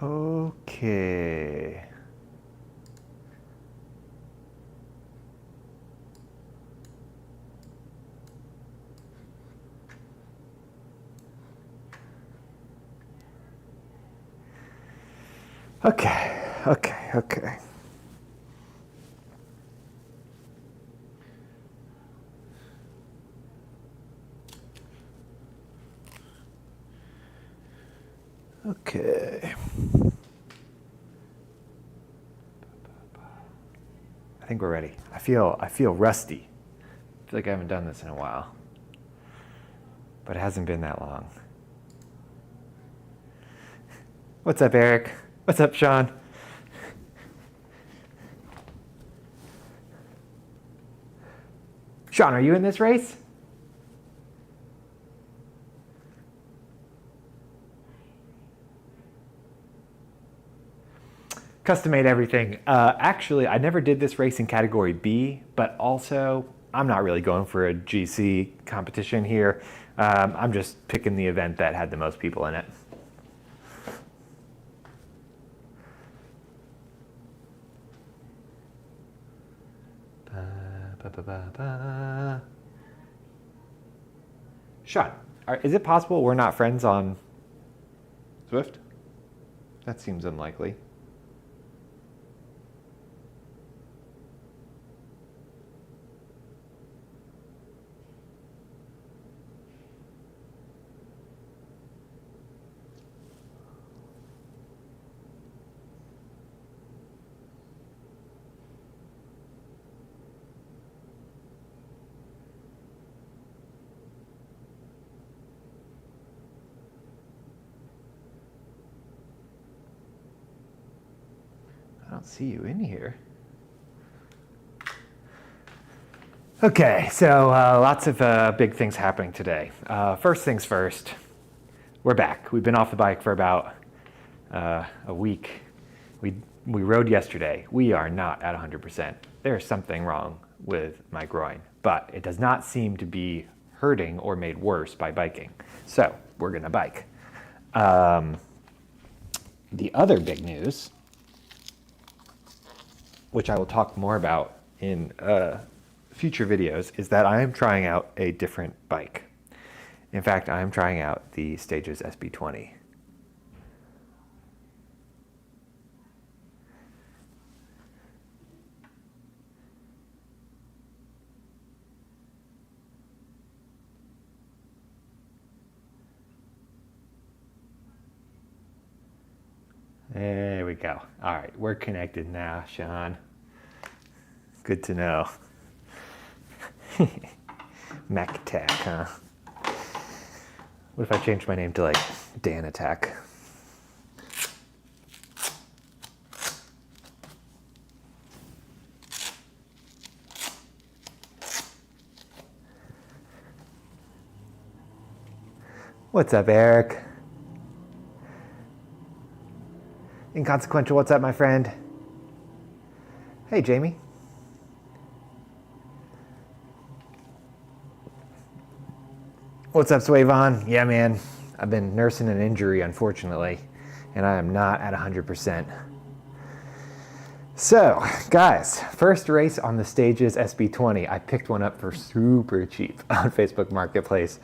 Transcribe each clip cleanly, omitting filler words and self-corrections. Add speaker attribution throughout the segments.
Speaker 1: Okay. Okay. Okay. I think we're ready. I feel rusty. I feel like I haven't done this in a while. But it hasn't been that long. What's up, Eric? What's up, Sean? Sean, are you in this race? Custom made everything. Actually, I never did this race in category B, but also I'm not really going for a GC competition here. I'm just picking the event that had the most people in it. Sean, is it possible we're not friends on Zwift? That seems unlikely. I don't see you in here. Okay, so lots of big things happening today. First things first, we're back. We've been off the bike for about a week. We rode yesterday. We are not at 100%. There's something wrong with my groin, but it does not seem to be hurting or made worse by biking. So we're gonna bike. The other big news, which I will talk more about in future videos, is that I am trying out a different bike. In fact, I am trying out the Stages SB20. There we go. All right, we're connected now, Sean. Good to know. Mac Attack, huh? What if I changed my name to like Dan Attack? What's up, Eric? Inconsequential, what's up, my friend? Hey, Jamie. What's up, Swayvon? Yeah, man, I've been nursing an injury, unfortunately, and I am not at 100%. So, guys, first race on the Stages SB20. I picked one up for super cheap on Facebook Marketplace.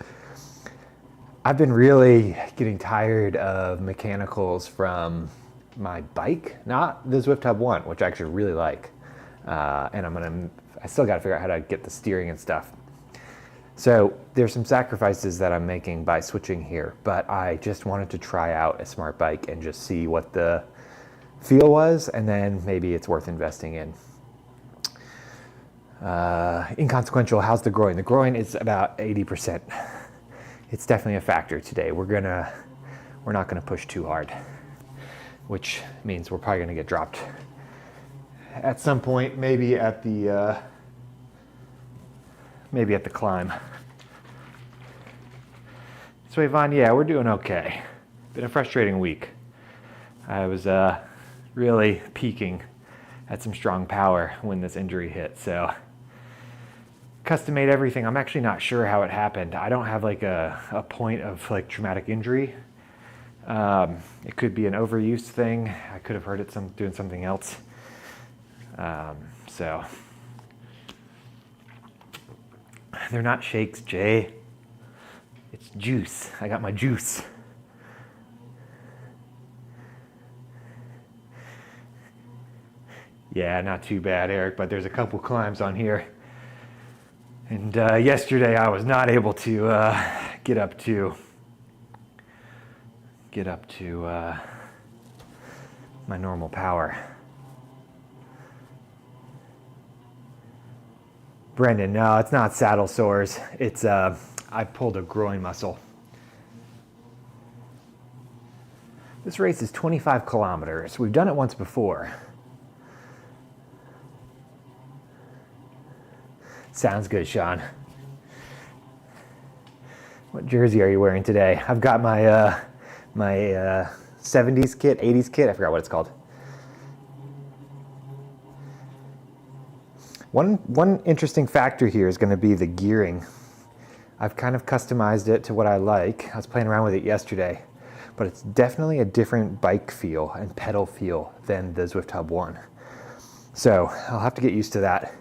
Speaker 1: I've been really getting tired of mechanicals from my bike, not the Zwift Hub 1, which I actually really like. And I still got to figure out how to get the steering and stuff. So there's some sacrifices that I'm making by switching here, but I just wanted to try out a smart bike and just see what the feel was, and then maybe it's worth investing in. Inconsequential, how's the groin? The groin is about 80%. It's definitely a factor today. We're not gonna push too hard, which means we're probably gonna get dropped at some point, maybe at the climb. So Yvonne, yeah, we're doing okay. Been a frustrating week. I was really peaking at some strong power when this injury hit, so custom made everything. I'm actually not sure how it happened. I don't have like a point of like traumatic injury It could be an overuse thing. I could have heard it doing something else. So they're not shakes, Jay. It's juice. I got my juice. Yeah, not too bad, Eric, but there's a couple climbs on here. And yesterday I was not able to get up to my normal power. Brendan, no, it's not saddle sores. It's I pulled a groin muscle. This race is 25 kilometers. We've done it once before. Sounds good, Sean. What jersey are you wearing today? I've got my my 70s kit, 80s kit. I forgot what it's called. One interesting factor here is going to be the gearing. I've kind of customized it to what I like. I was playing around with it yesterday, but it's definitely a different bike feel and pedal feel than the Zwift Hub 1. So I'll have to get used to that.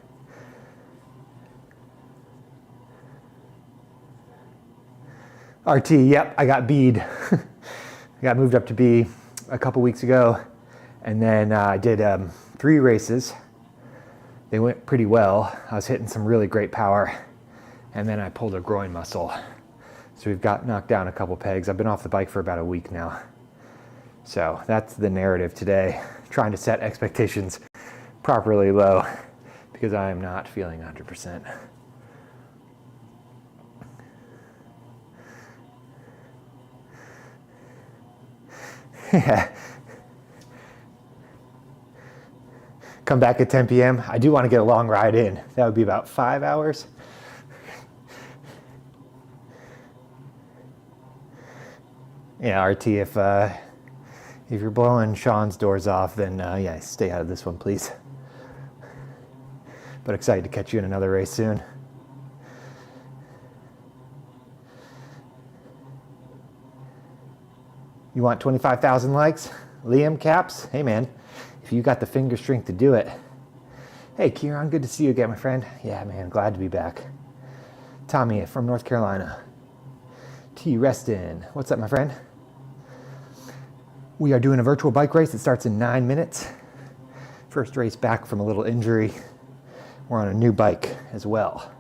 Speaker 1: RT, yep, I got B'd. I got moved up to B a couple weeks ago, and then I did 3 races. They went pretty well. I was hitting some really great power, and then I pulled a groin muscle. So we've got knocked down a couple pegs. I've been off the bike for about a week now. So that's the narrative today, trying to set expectations properly low because I am not feeling 100%. Come back at 10 p.m. I do want to get a long ride in. That would be about 5 hours. Yeah, RT, if you're blowing Sean's doors off, then yeah, stay out of this one, please. But excited to catch you in another race soon. You want 25,000 likes? Liam Caps? Hey man, if you got the finger strength to do it. Hey Kieran, good to see you again, my friend. Yeah man, glad to be back. Tommy from North Carolina. T. Reston, what's up my friend? We are doing a virtual bike race. It starts in 9 minutes. First race back from a little injury. We're on a new bike as well.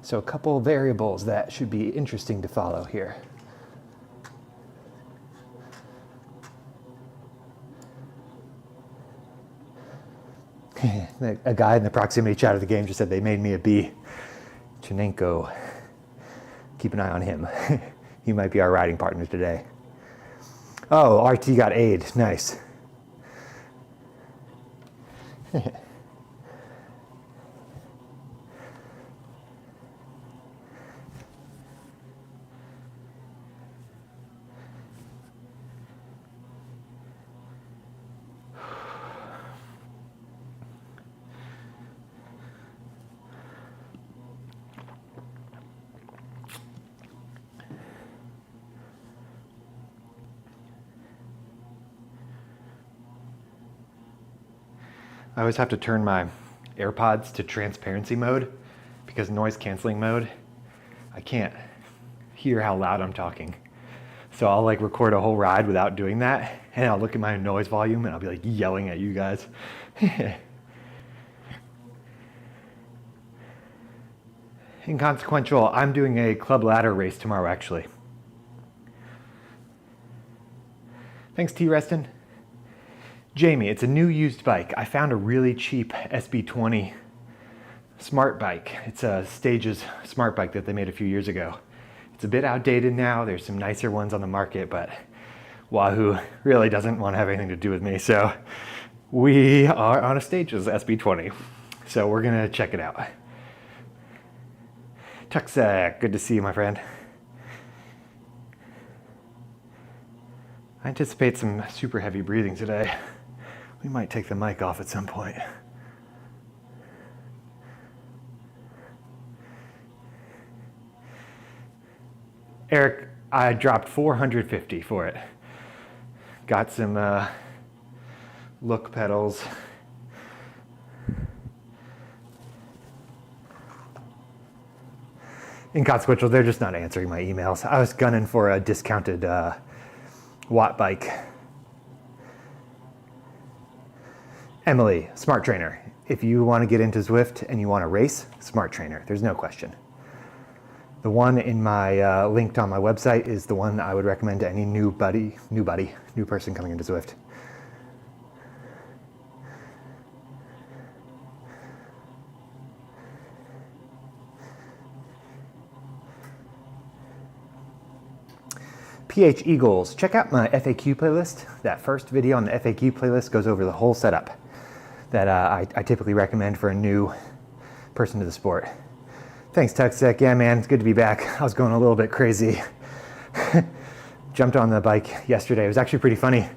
Speaker 1: So a couple variables that should be interesting to follow here. A guy in the proximity chat of the game just said they made me a B. Chinenko. Keep an eye on him. He might be our riding partner today. Oh, RT got aid. Nice. I always have to turn my AirPods to transparency mode because noise canceling mode, I can't hear how loud I'm talking. So I'll like record a whole ride without doing that, and I'll look at my noise volume and I'll be like yelling at you guys. Inconsequential, I'm doing a club ladder race tomorrow actually. Thanks T. Reston. Jamie, it's a new used bike. I found a really cheap SB20 smart bike. It's a Stages smart bike that they made a few years ago. It's a bit outdated now. There's some nicer ones on the market, but Wahoo really doesn't want to have anything to do with me. So we are on a Stages SB20. So we're gonna check it out. Tuxac, good to see you, my friend. I anticipate some super heavy breathing today. We might take the mic off at some point. Eric, I dropped $450 for it. Got some look pedals. Inconsequential, they're just not answering my emails. I was gunning for a discounted watt bike. Emily, Smart Trainer. If you want to get into Zwift and you want to race, Smart Trainer. There's no question. The one in my linked on my website is the one I would recommend to any new person coming into Zwift. PH Eagles, check out my FAQ playlist. That first video on the FAQ playlist goes over the whole setup that I typically recommend for a new person to the sport. Thanks, Tuxtec. Yeah, man, it's good to be back. I was going a little bit crazy. Jumped on the bike yesterday. It was actually pretty funny.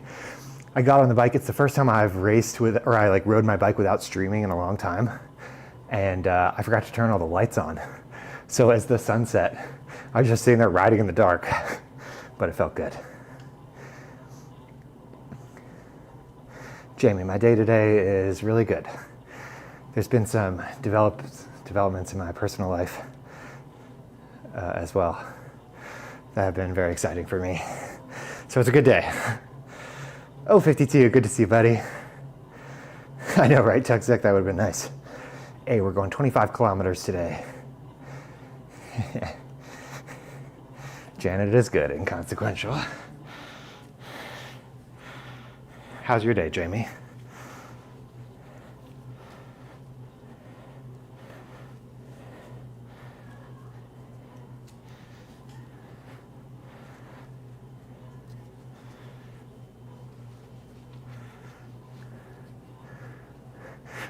Speaker 1: I got on the bike. It's the first time I've raced with, or I rode my bike without streaming in a long time. And I forgot to turn all the lights on. So as the sun set, I was just sitting there riding in the dark. But it felt good. Jamie, my day today is really good. There's been some developments in my personal life as well that have been very exciting for me. So it's a good day. Oh, 52, good to see you, buddy. I know, right, Tuxtec? That would have been nice. Hey, we're going 25 kilometers today. Janet is good, inconsequential. How's your day, Jamie?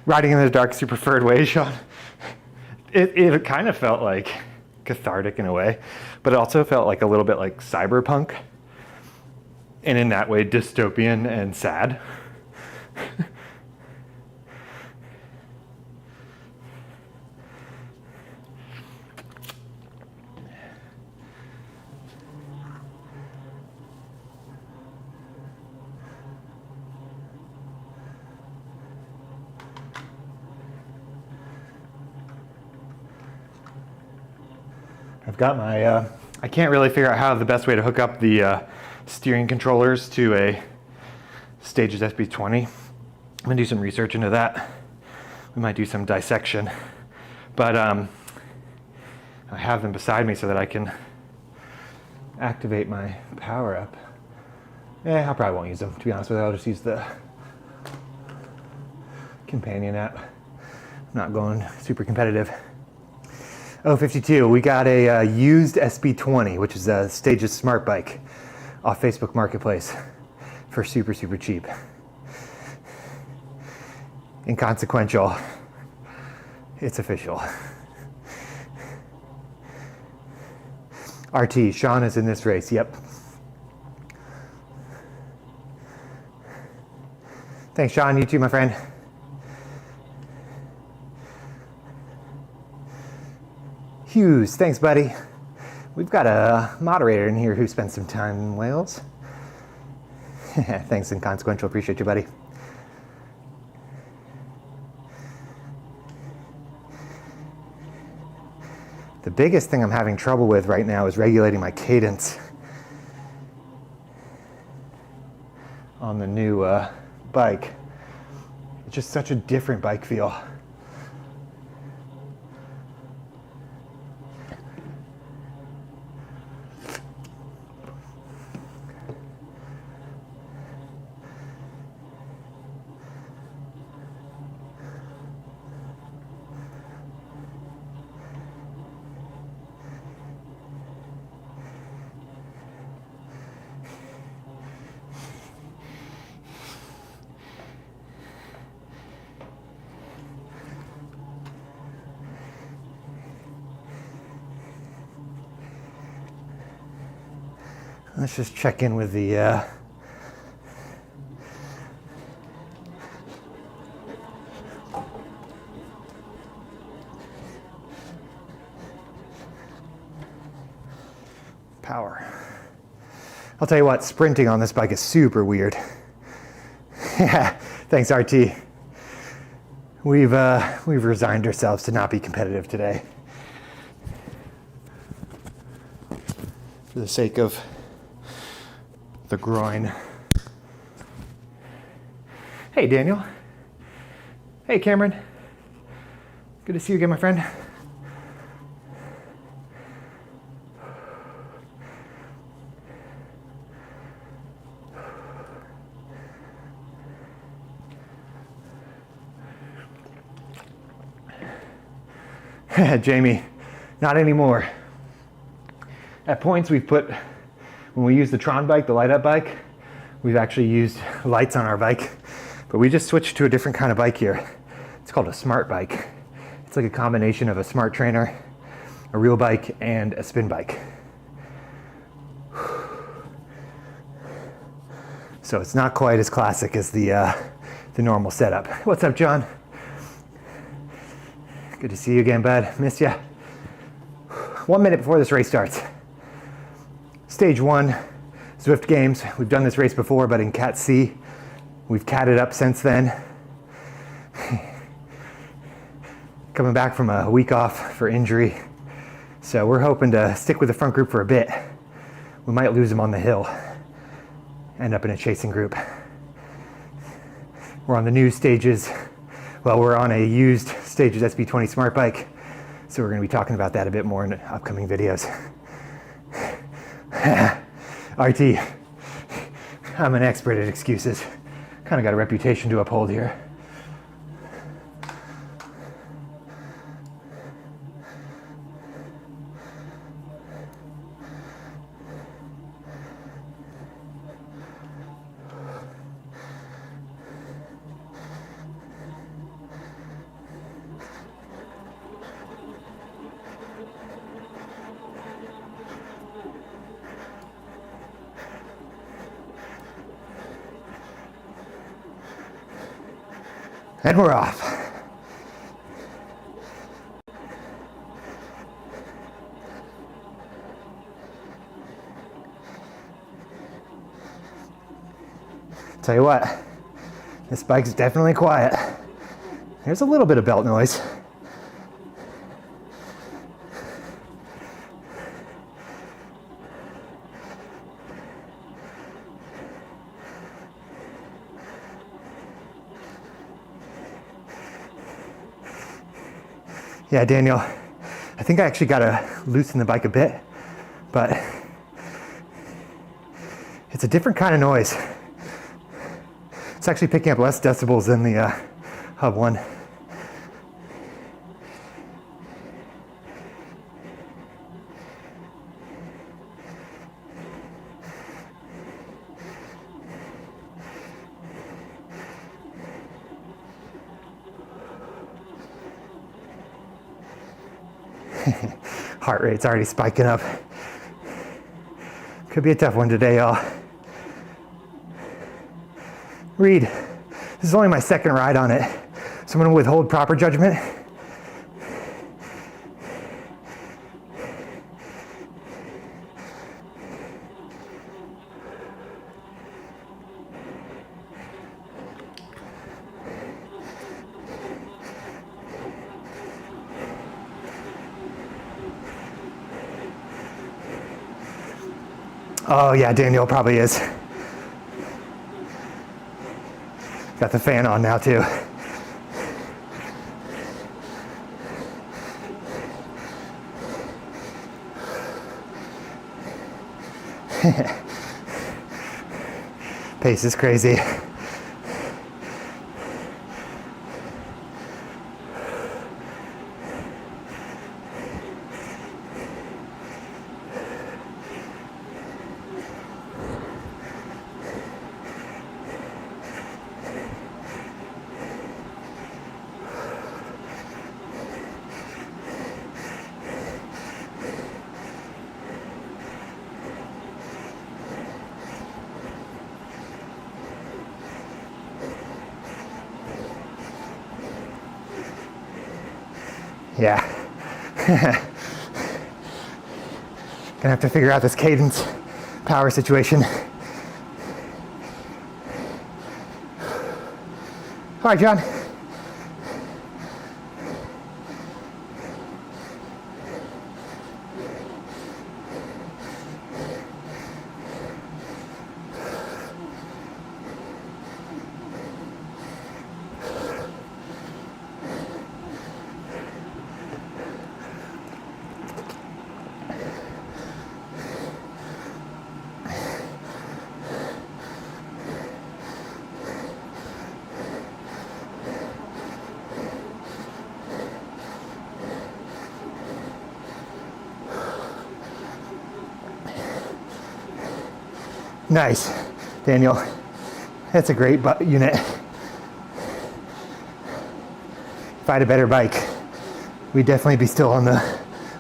Speaker 1: Riding in the dark is your preferred way, Sean? It kind of felt like cathartic in a way, but it also felt like a little bit like cyberpunk, and in that way dystopian and sad. I've got my, I can't really figure out how the best way to hook up the steering controllers to a Stages SB20. I'm gonna do some research into that. We might do some dissection, but I have them beside me so that I can activate my power up. I probably won't use them, to be honest with you. I'll just use the companion app. I'm not going super competitive. Oh, 52, we got a used SB20, which is a Stages Smart Bike off Facebook Marketplace for super, super cheap. Inconsequential, it's official. RT, Sean is in this race, yep. Thanks, Sean, you too, my friend. Hughes, thanks, buddy. We've got a moderator in here who spent some time in Wales. Thanks, Inconsequential. Appreciate you, buddy. The biggest thing I'm having trouble with right now is regulating my cadence on the new bike. It's just such a different bike feel. Let's just check in with the power. I'll tell you what, sprinting on this bike is super weird. Yeah, thanks RT. We've resigned ourselves to not be competitive today. For the sake of the groin. Hey Daniel. Hey Cameron. Good to see you again, my friend. Jamie, not anymore. At points we've put, when we use the Tron bike, the light up bike, we've actually used lights on our bike, but we just switched to a different kind of bike here. It's called a smart bike. It's like a combination of a smart trainer, a real bike, and a spin bike. So it's not quite as classic as the normal setup. What's up, John? Good to see you again, bud. Missed ya. 1 minute before this race starts. Stage 1, Zwift Games. We've done this race before, but in Cat C. We've catted up since then. Coming back from a week off for injury. So we're hoping to stick with the front group for a bit. We might lose them on the hill. End up in a chasing group. We're on the new stages. Well, we're on a used Stages SB20 Smart Bike, so we're going to be talking about that a bit more in upcoming videos. RT, I'm an expert at excuses. Kind of got a reputation to uphold here. And we're off. Tell you what, this bike's definitely quiet. There's a little bit of belt noise. Yeah, Daniel, I think I actually got to loosen the bike a bit, but it's a different kind of noise. It's actually picking up less decibels than the Hub 1. Heart rate's already spiking up. Could be a tough one today, y'all. Reed, this is only my second ride on it, so I'm going to withhold proper judgment. Oh yeah, Daniel probably is. Got the fan on now too. Pace is crazy. Yeah. Gonna have to figure out this cadence power situation. All right, John. Nice, Daniel. That's a great unit. If I had a better bike, we'd definitely be still on the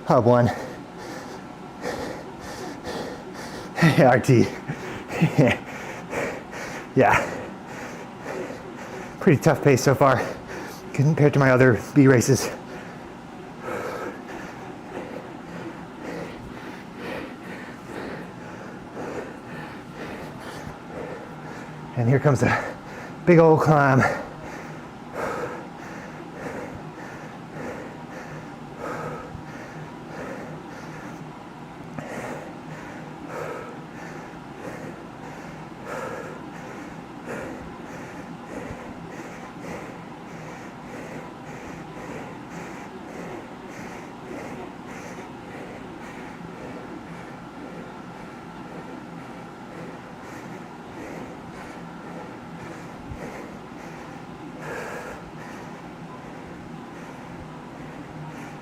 Speaker 1: hub one. RT. Yeah. Pretty tough pace so far compared to my other B races. And here comes a big old climb.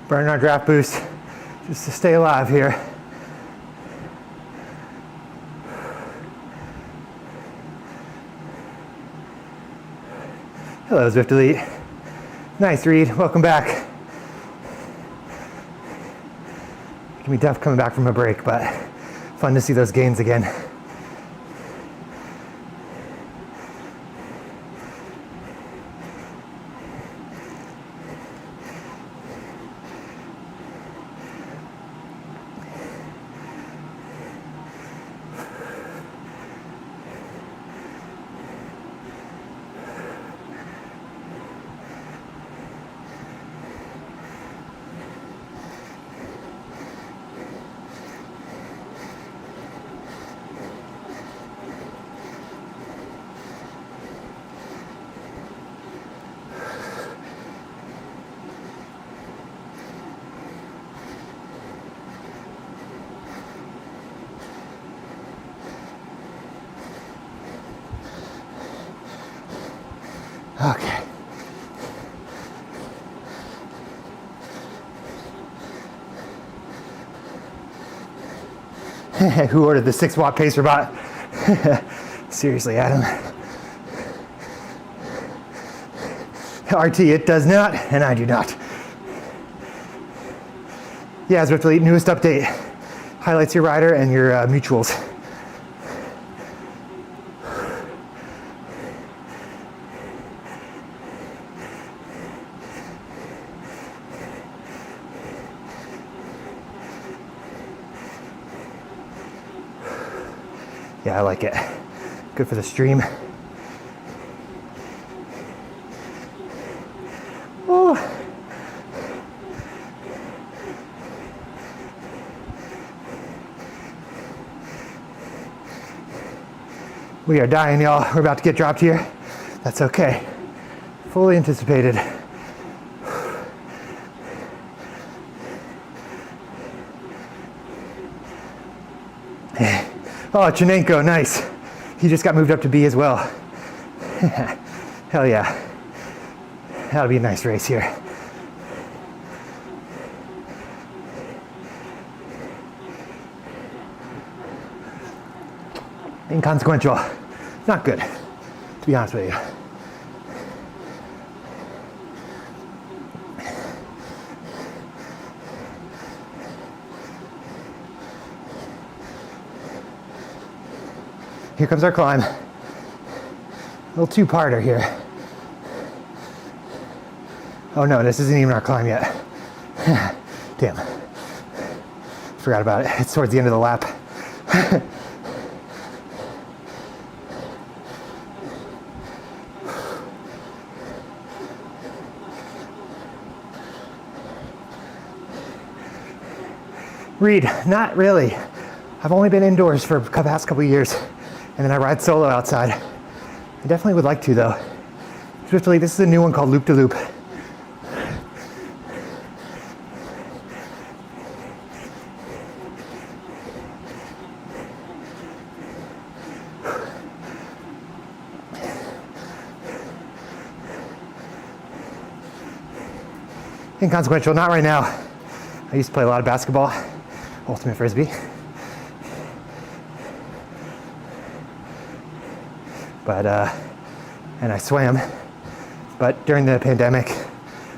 Speaker 1: Burning our draft boost just to stay alive here. Hello, Zwift Elite. Nice, Reed. Welcome back. It can be tough coming back from a break, but fun to see those gains again. Okay. Who ordered the 6-watt pacer bot? Seriously, Adam. RT, it does not, and I do not. Yeah, Zwift Elite, newest update. Highlights your rider and your mutuals. Yeah, I like it. Good for the stream. Oh. We are dying, y'all. We're about to get dropped here. That's okay. Fully anticipated. Oh, Chinenko, nice. He just got moved up to B as well. Hell yeah. That'll be a nice race here. Inconsequential. Not good, to be honest with you. Here comes our climb. A little two-parter here. Oh no, this isn't even our climb yet. Damn. Forgot about it. It's towards the end of the lap. Reed, not really. I've only been indoors for the past couple of years, and then I ride solo outside. I definitely would like to though. Swiftly, this is a new one called Loop to Loop. Inconsequential, not right now. I used to play a lot of basketball, ultimate frisbee. But, and I swam. But during the pandemic,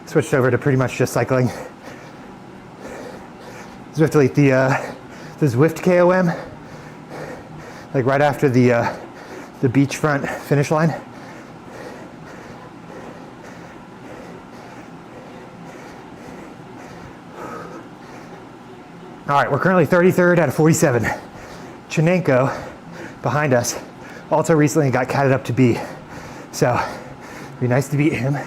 Speaker 1: switched over to pretty much just cycling. Zwift the Zwift KOM, like right after the beachfront finish line. All right, we're currently 33rd out of 47. Chinenko, behind us, also recently got catted up to B. So, it'd be nice to beat him.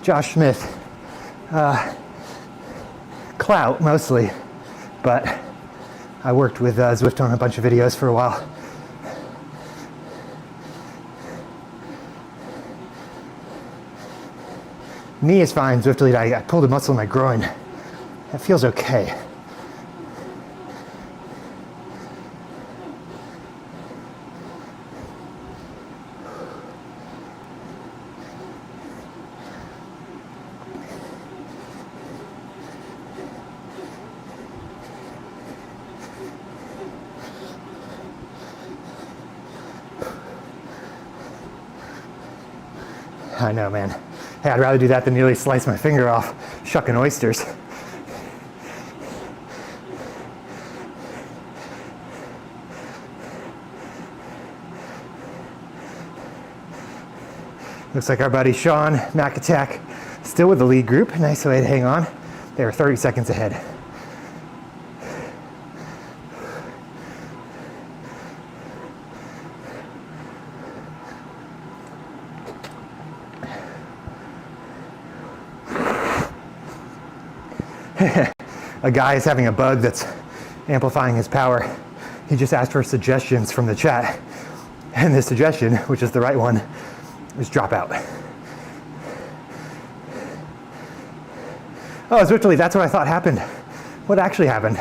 Speaker 1: Josh Smith, clout mostly, but I worked with Zwift on a bunch of videos for a while. Knee is fine, Zwiftly. I pulled a muscle in my groin. That feels okay. I know, man. Hey, I'd rather do that than nearly slice my finger off shucking oysters. Looks like our buddy Sean McAttack still with the lead group. Nice way to hang on. They were 30 seconds ahead. A guy is having a bug that's amplifying his power. He just asked for suggestions from the chat. And the suggestion, which is the right one, is drop out. Oh, it's literally, that's what I thought happened. What actually happened?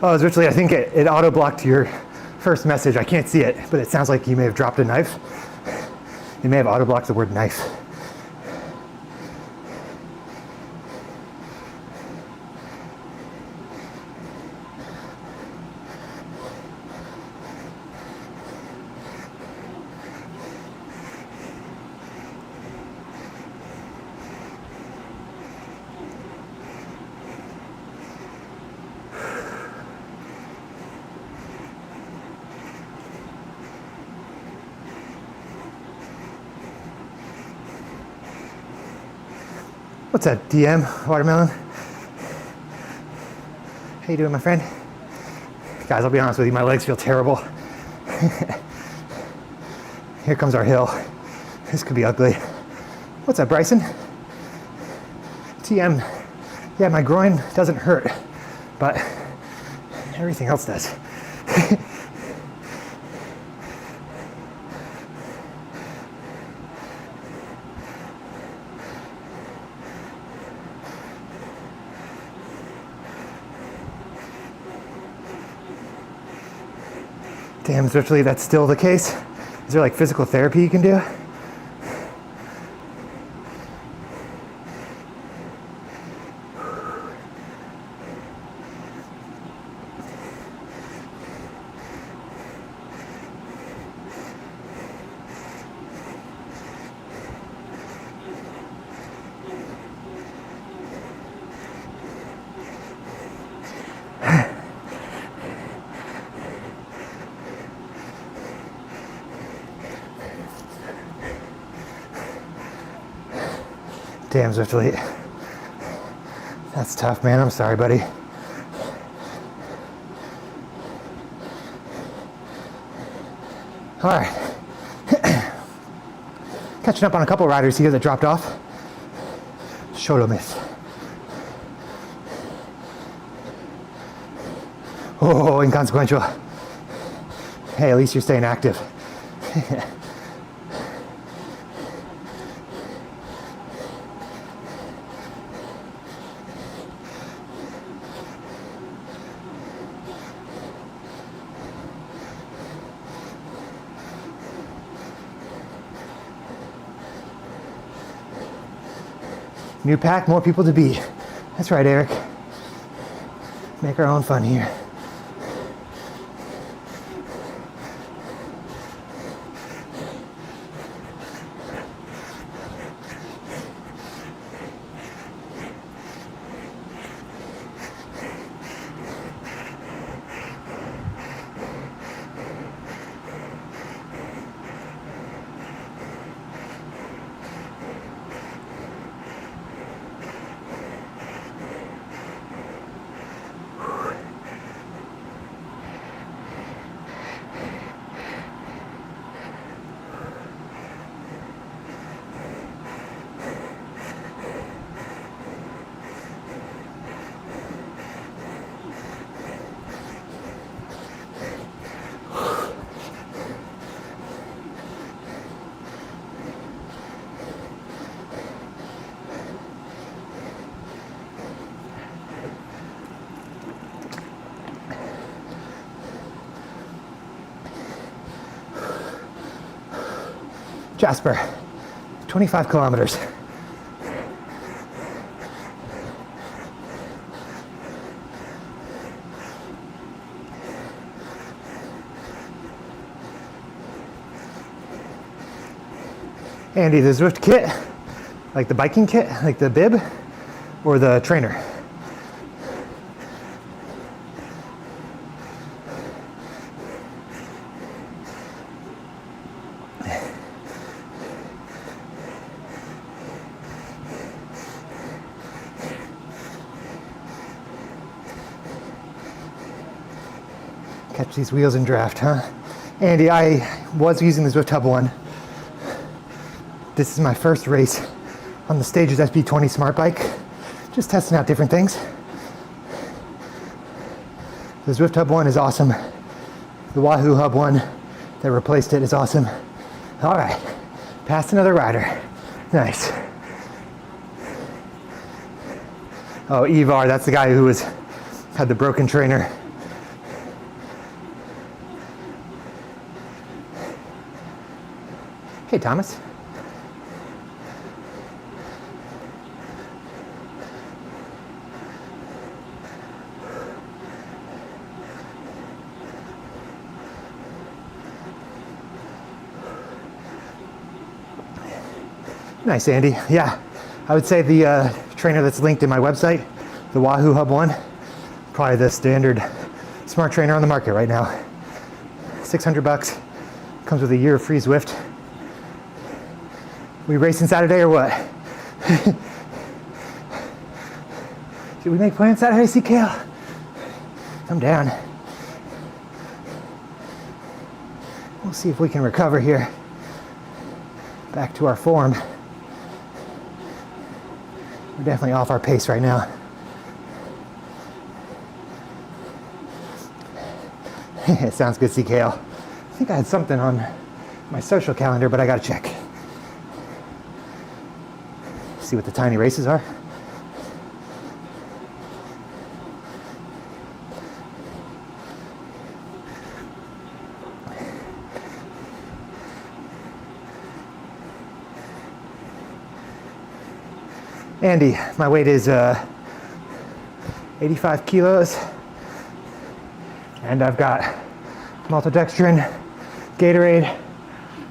Speaker 1: Oh, it's literally, I think it auto-blocked your first message. I can't see it, but it sounds like you may have dropped a knife. You may have auto-blocked the word knife. What's up, DM Watermelon? How you doing, my friend? Guys, I'll be honest with you, my legs feel terrible. Here comes our hill. This could be ugly. What's up, Bryson? TM, yeah, my groin doesn't hurt, but everything else does. Damn, especially that's still the case. Is there like physical therapy you can do? Damn, Zwift. That's tough, man. I'm sorry, buddy. All right. Catching up on a couple riders here that dropped off. Sholomith. Oh, inconsequential. Hey, at least you're staying active. New pack, more people to be. That's right, Eric. Make our own fun here. Jasper, 25 kilometers. Andy, the Zwift kit, like the biking kit, like the bib, or the trainer? Catch these wheels in draft, huh? Andy, I was using the Zwift Hub 1. This is my first race on the Stages SP20 Smart Bike. Just testing out different things. The Zwift Hub 1 is awesome. The Wahoo Hub 1 that replaced it is awesome. All right, passed another rider. Nice. Oh, Ivar, that's the guy who had the broken trainer. Hey, Thomas. Nice, Andy. Yeah, I would say the trainer that's linked in my website, the Wahoo Hub 1, probably the standard smart trainer on the market right now. $600, comes with a year of free Zwift. We racing Saturday or what? Should we make plans Saturday, CKL? I'm down. We'll see if we can recover here. Back to our form. We're definitely off our pace right now. It sounds good, CKL. I think I had something on my social calendar, but I gotta check. See what the tiny races are. Andy, my weight is 85 kilos, and I've got maltodextrin, Gatorade,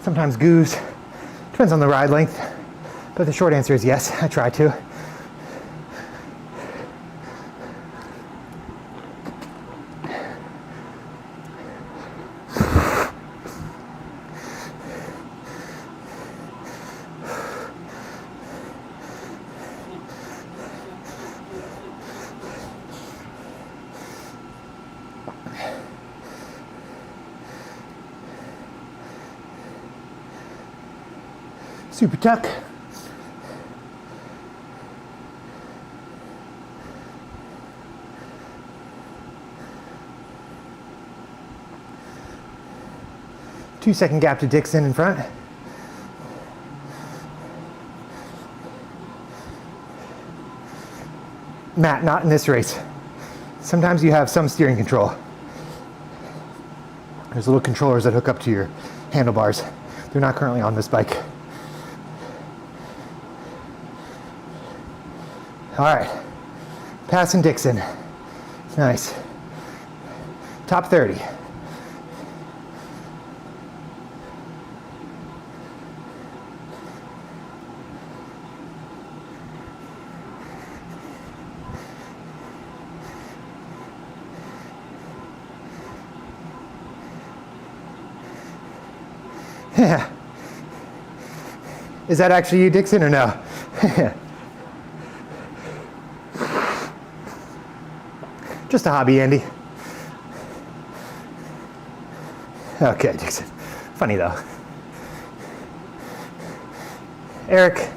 Speaker 1: sometimes Goose. Depends on the ride length, but the short answer is yes, I try to. Super tuck. Two-second gap to Dixon in front. Matt, not in this race. Sometimes you have some steering control. There's little controllers that hook up to your handlebars. They're not currently on this bike. All right, passing Dixon. Nice. Top 30. Yeah. Is that actually you, Dixon, or no? Just a hobby, Andy. Okay, Dixon. Funny though. Eric,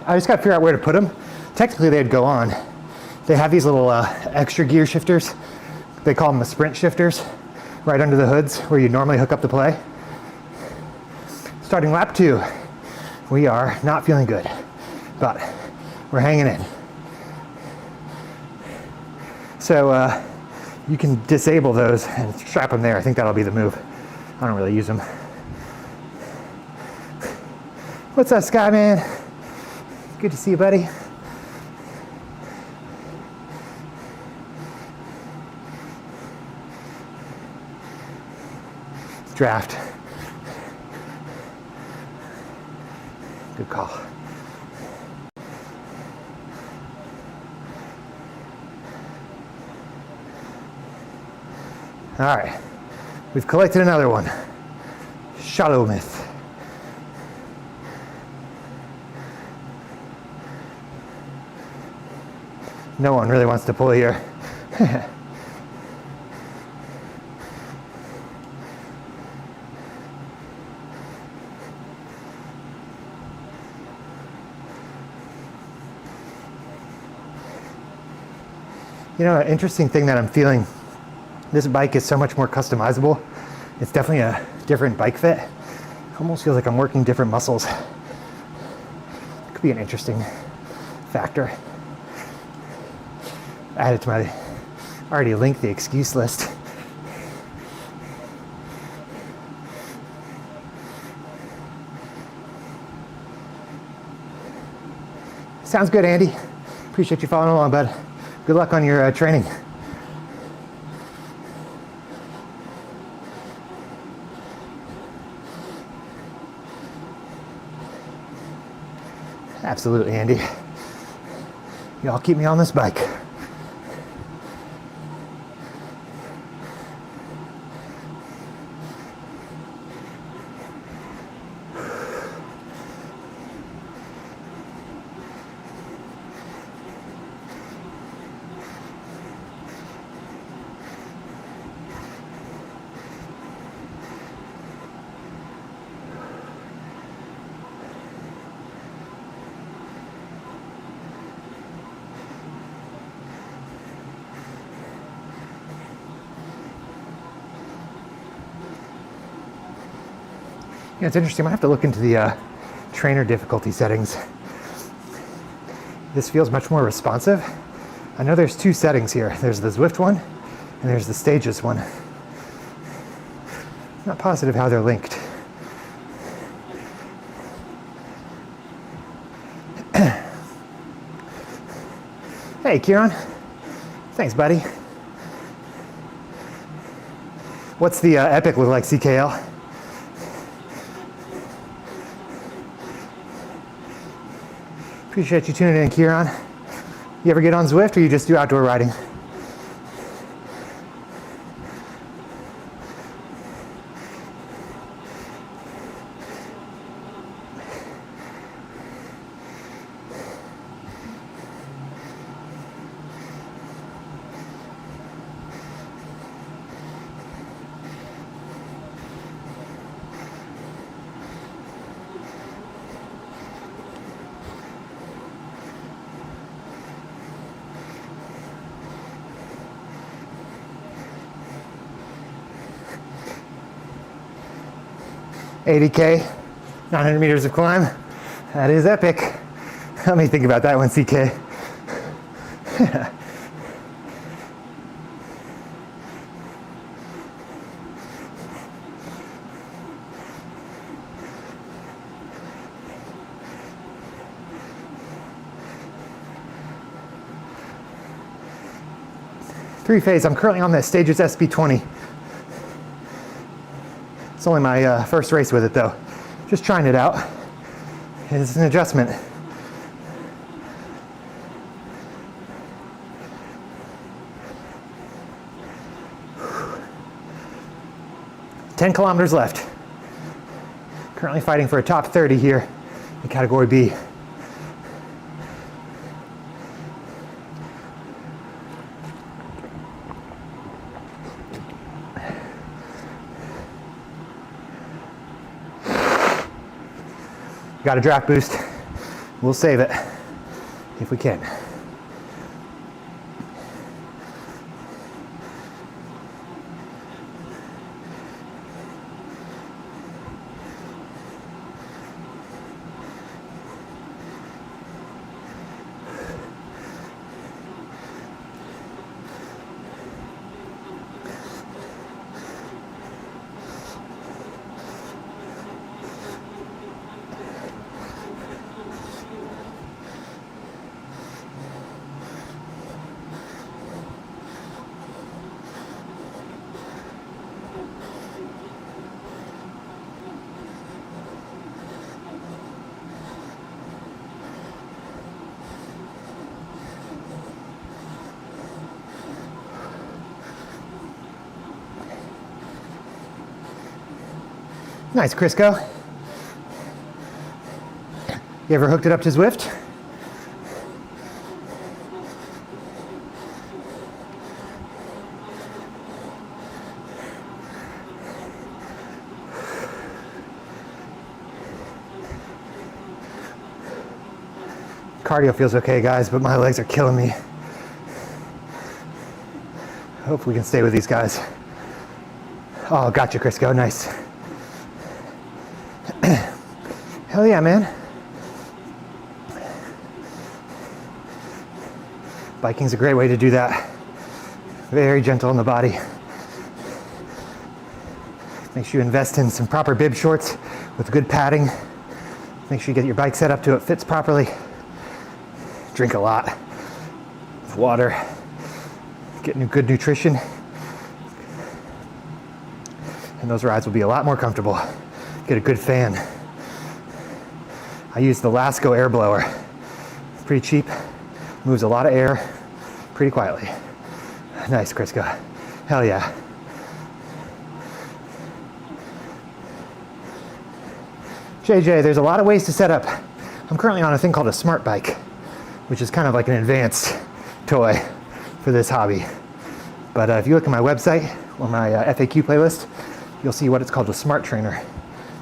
Speaker 1: I just got to figure out where to put them. Technically, they'd go on. They have these little extra gear shifters. They call them the sprint shifters, right under the hoods where you normally hook up the play. Starting lap 2. We are not feeling good, but we're hanging in. So you can disable those and strap them there. I think that'll be the move. I don't really use them. What's up, Skyman? Good to see you, buddy. Draft. Good call. All right, we've collected another one. Shallow myth. No one really wants to pull here. You know, an interesting thing that I'm feeling, this bike is so much more customizable. It's definitely a different bike fit. Almost feels like I'm working different muscles. Could be an interesting factor. Add it to my already lengthy excuse list. Sounds good, Andy. Appreciate you following along, bud. Good luck on your training. Absolutely, Andy. Y'all keep me on this bike. Yeah, it's interesting. I might have to look into the trainer difficulty settings. This feels much more responsive. I know there's two settings here. There's the Zwift one, and there's the Stages one. Not positive how they're linked. Hey, Kieran. Thanks, buddy. What's the epic look like, CKL? Appreciate you tuning in, Kieran. You ever get on Zwift or you just do outdoor riding? $80K, 900 meters of climb. That is epic. Let me think about that one, CK. Three-phase, I'm currently on the Stages SB20. It's only my first race with it though. Just trying it out. It's an adjustment. Ten kilometers left. Currently fighting for a top 30 here in category B. Got a draft boost. We'll save it if we can. Nice, Crisco. You ever hooked it up to Zwift? Cardio feels okay, guys, but my legs are killing me. Hope we can stay with these guys. Oh, gotcha, Crisco, nice. Hell yeah, man. Biking's a great way to do that. Very gentle on the body. Make sure you invest in some proper bib shorts with good padding. Make sure you get your bike set up so it fits properly. Drink a lot of water. Get good nutrition. And those rides will be a lot more comfortable. Get a good fan. I use the Lasco air blower. It's pretty cheap, moves a lot of air pretty quietly. Nice, Crisco. Hell yeah. JJ, there's a lot of ways to set up. I'm currently on a thing called a smart bike, which is kind of like an advanced toy for this hobby. But if you look at my website or my FAQ playlist, you'll see what it's called a smart trainer.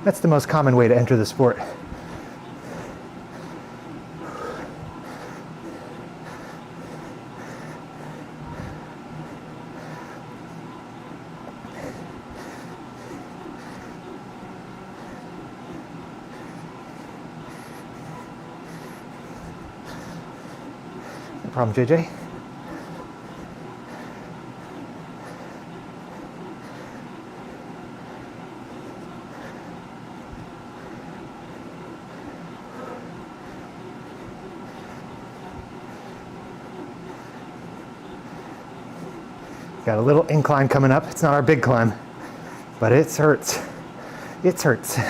Speaker 1: That's the most common way to enter the sport. No problem, JJ. Got a little incline coming up. It's not our big climb, but it hurts. It hurts.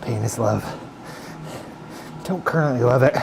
Speaker 1: Pain is love. Don't currently love it.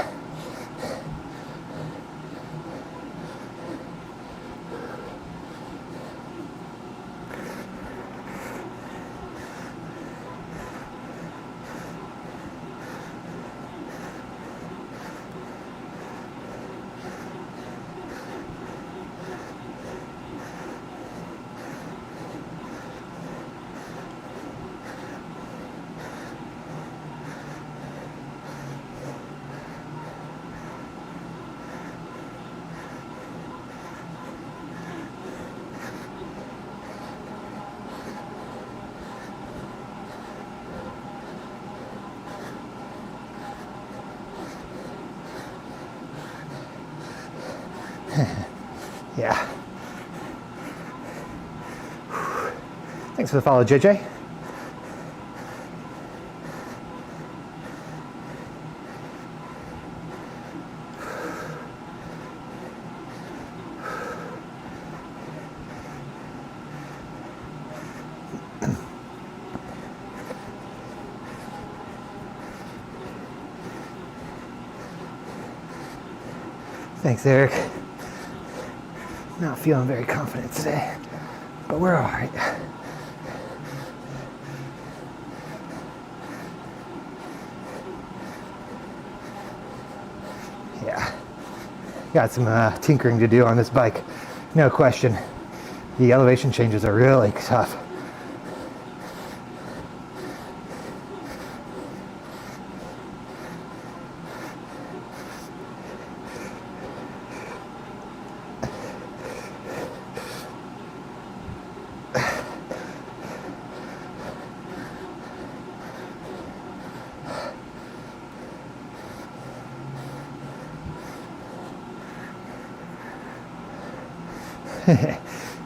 Speaker 1: Yeah. Thanks for the follow, JJ. Thanks, Eric. Not feeling very confident today, but we're all right. Yeah, got some tinkering to do on this bike, no question. The elevation changes are really tough.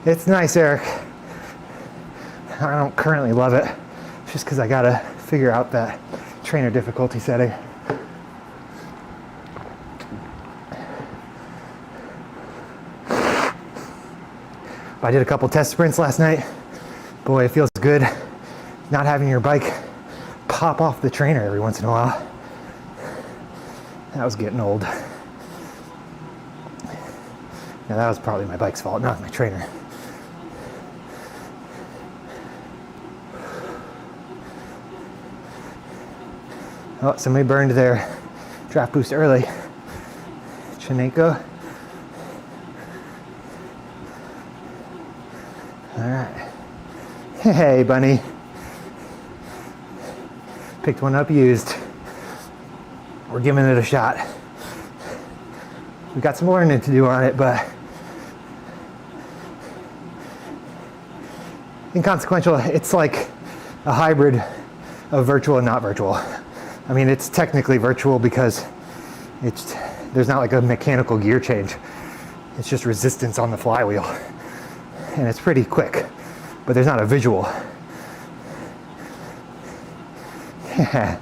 Speaker 1: It's nice, Eric. I don't currently love it, just because I gotta figure out that trainer difficulty setting. I did a couple test sprints last night. Boy, it feels good not having your bike pop off the trainer every once in a while. That was getting old. Now that was probably my bike's fault, not my trainer. Oh, somebody burned their draft boost early. Chineko. All right. Hey, bunny. Picked one up used. We're giving it a shot. We've got some learning to do on it, but inconsequential. It's like a hybrid of virtual and not virtual. I mean, it's technically virtual because there's not like a mechanical gear change. It's just resistance on the flywheel. And it's pretty quick, but there's not a visual. Yeah.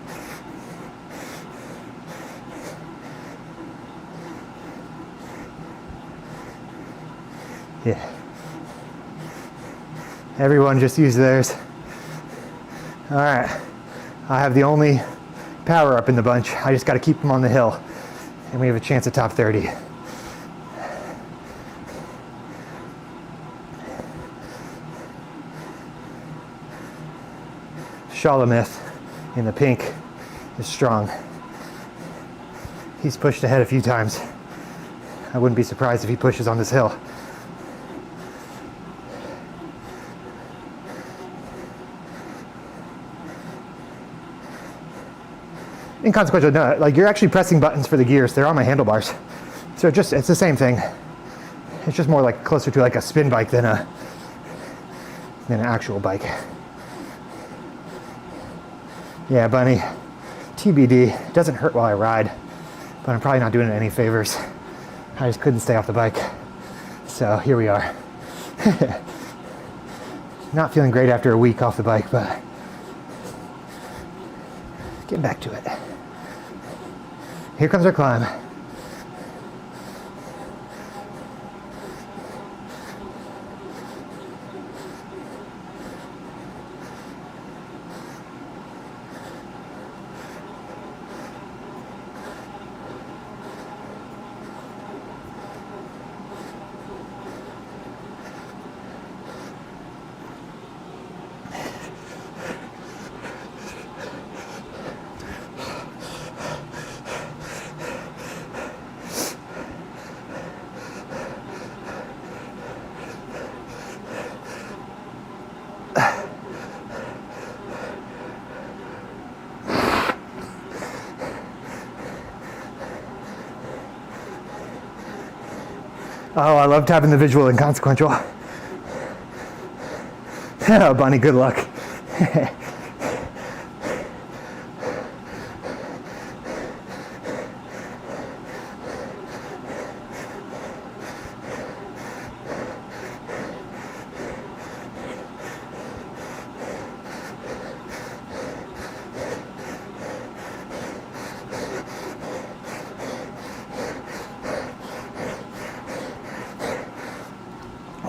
Speaker 1: Everyone just use theirs. All right. I have the only power up in the bunch. I just got to keep them on the hill, and we have a chance at top 30. Shalamith in the pink is strong. He's pushed ahead a few times. I wouldn't be surprised if he pushes on this hill. inconsequential. No, like you're actually pressing buttons for the gears. They're on my handlebars. So it's the same thing. It's just more like closer to like a spin bike than an actual bike. Yeah, Bunny, TBD. It doesn't hurt while I ride, but I'm probably not doing it any favors. I just couldn't stay off the bike. So here we are. Not feeling great after a week off the bike, but getting back to it. Here comes our climb. Oh, I loved having the visual inconsequential. Oh, Bunny, good luck.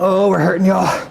Speaker 1: Oh, we're hurting y'all.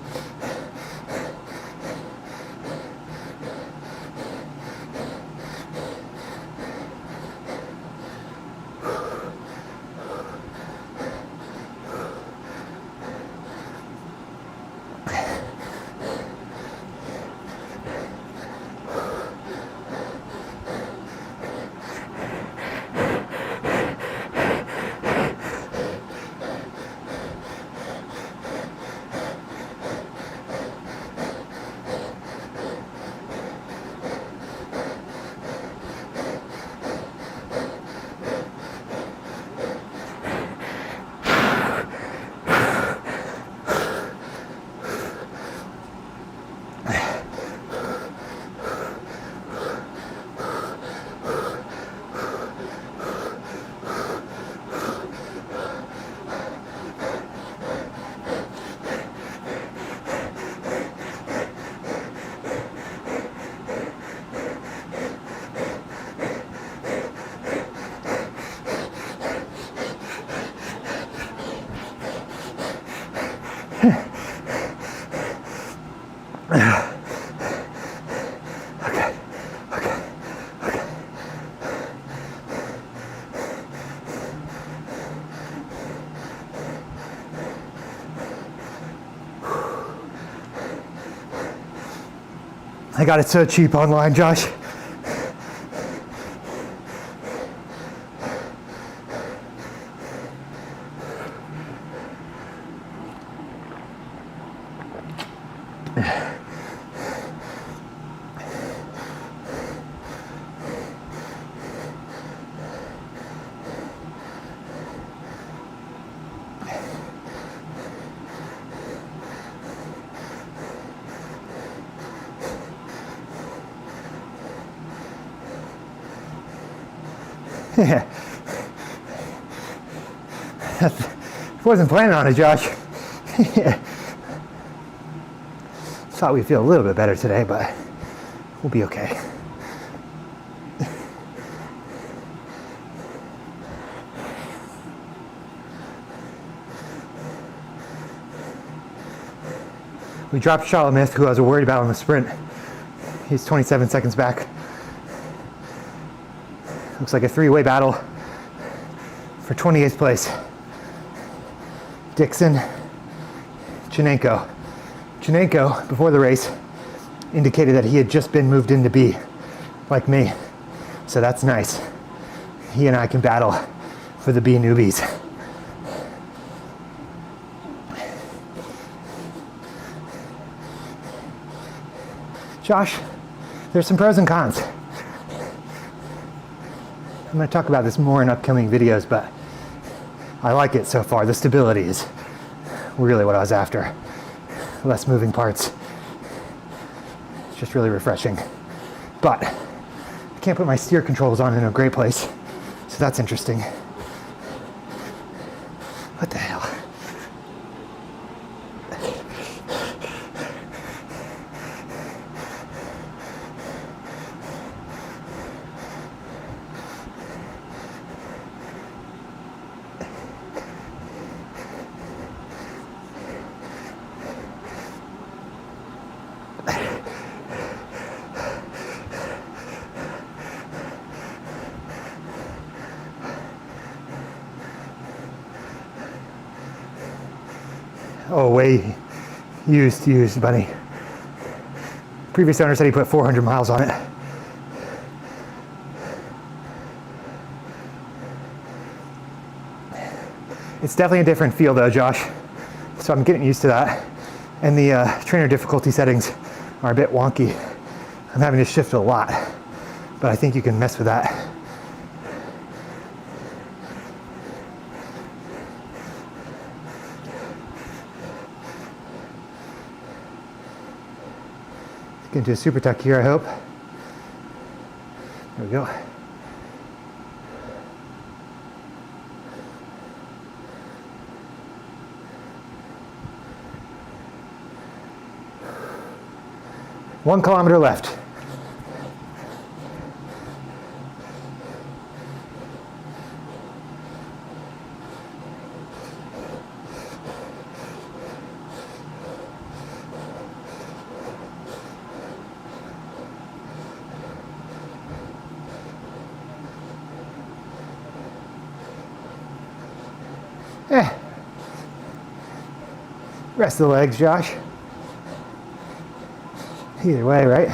Speaker 1: I got it so cheap online, Josh. Yeah. Wasn't planning on it, Josh. Yeah. Thought we'd feel a little bit better today, but we'll be okay. We dropped Charlotte, who I was worried about on the sprint. He's 27 seconds back. Looks like a three-way battle for 28th place. Dixon, Chinenko. Chinenko, before the race, indicated that he had just been moved into B, like me. So that's nice. He and I can battle for the B newbies. Josh, there's some pros and cons. I'm going to talk about this more in upcoming videos, but I like it so far. The stability is really what I was after. Less moving parts. It's just really refreshing. But I can't put my steer controls on in a great place, so that's interesting. What the hell? Oh, way used, buddy. Previous owner said he put 400 miles on it. It's definitely a different feel though, Josh. So I'm getting used to that. And the trainer difficulty settings are a bit wonky. I'm having to shift a lot, but I think you can mess with that. Get into a super tuck here, I hope. There we go. One kilometer left. Rest of the legs, Josh. Either way, right?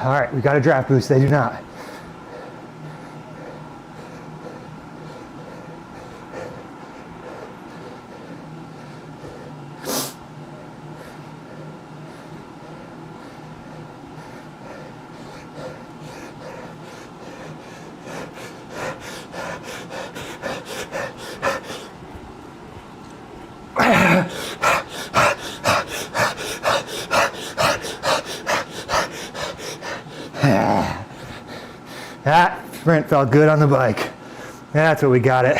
Speaker 1: All right, we got a draft boost. They do not. That sprint felt good on the bike. That's what we got it.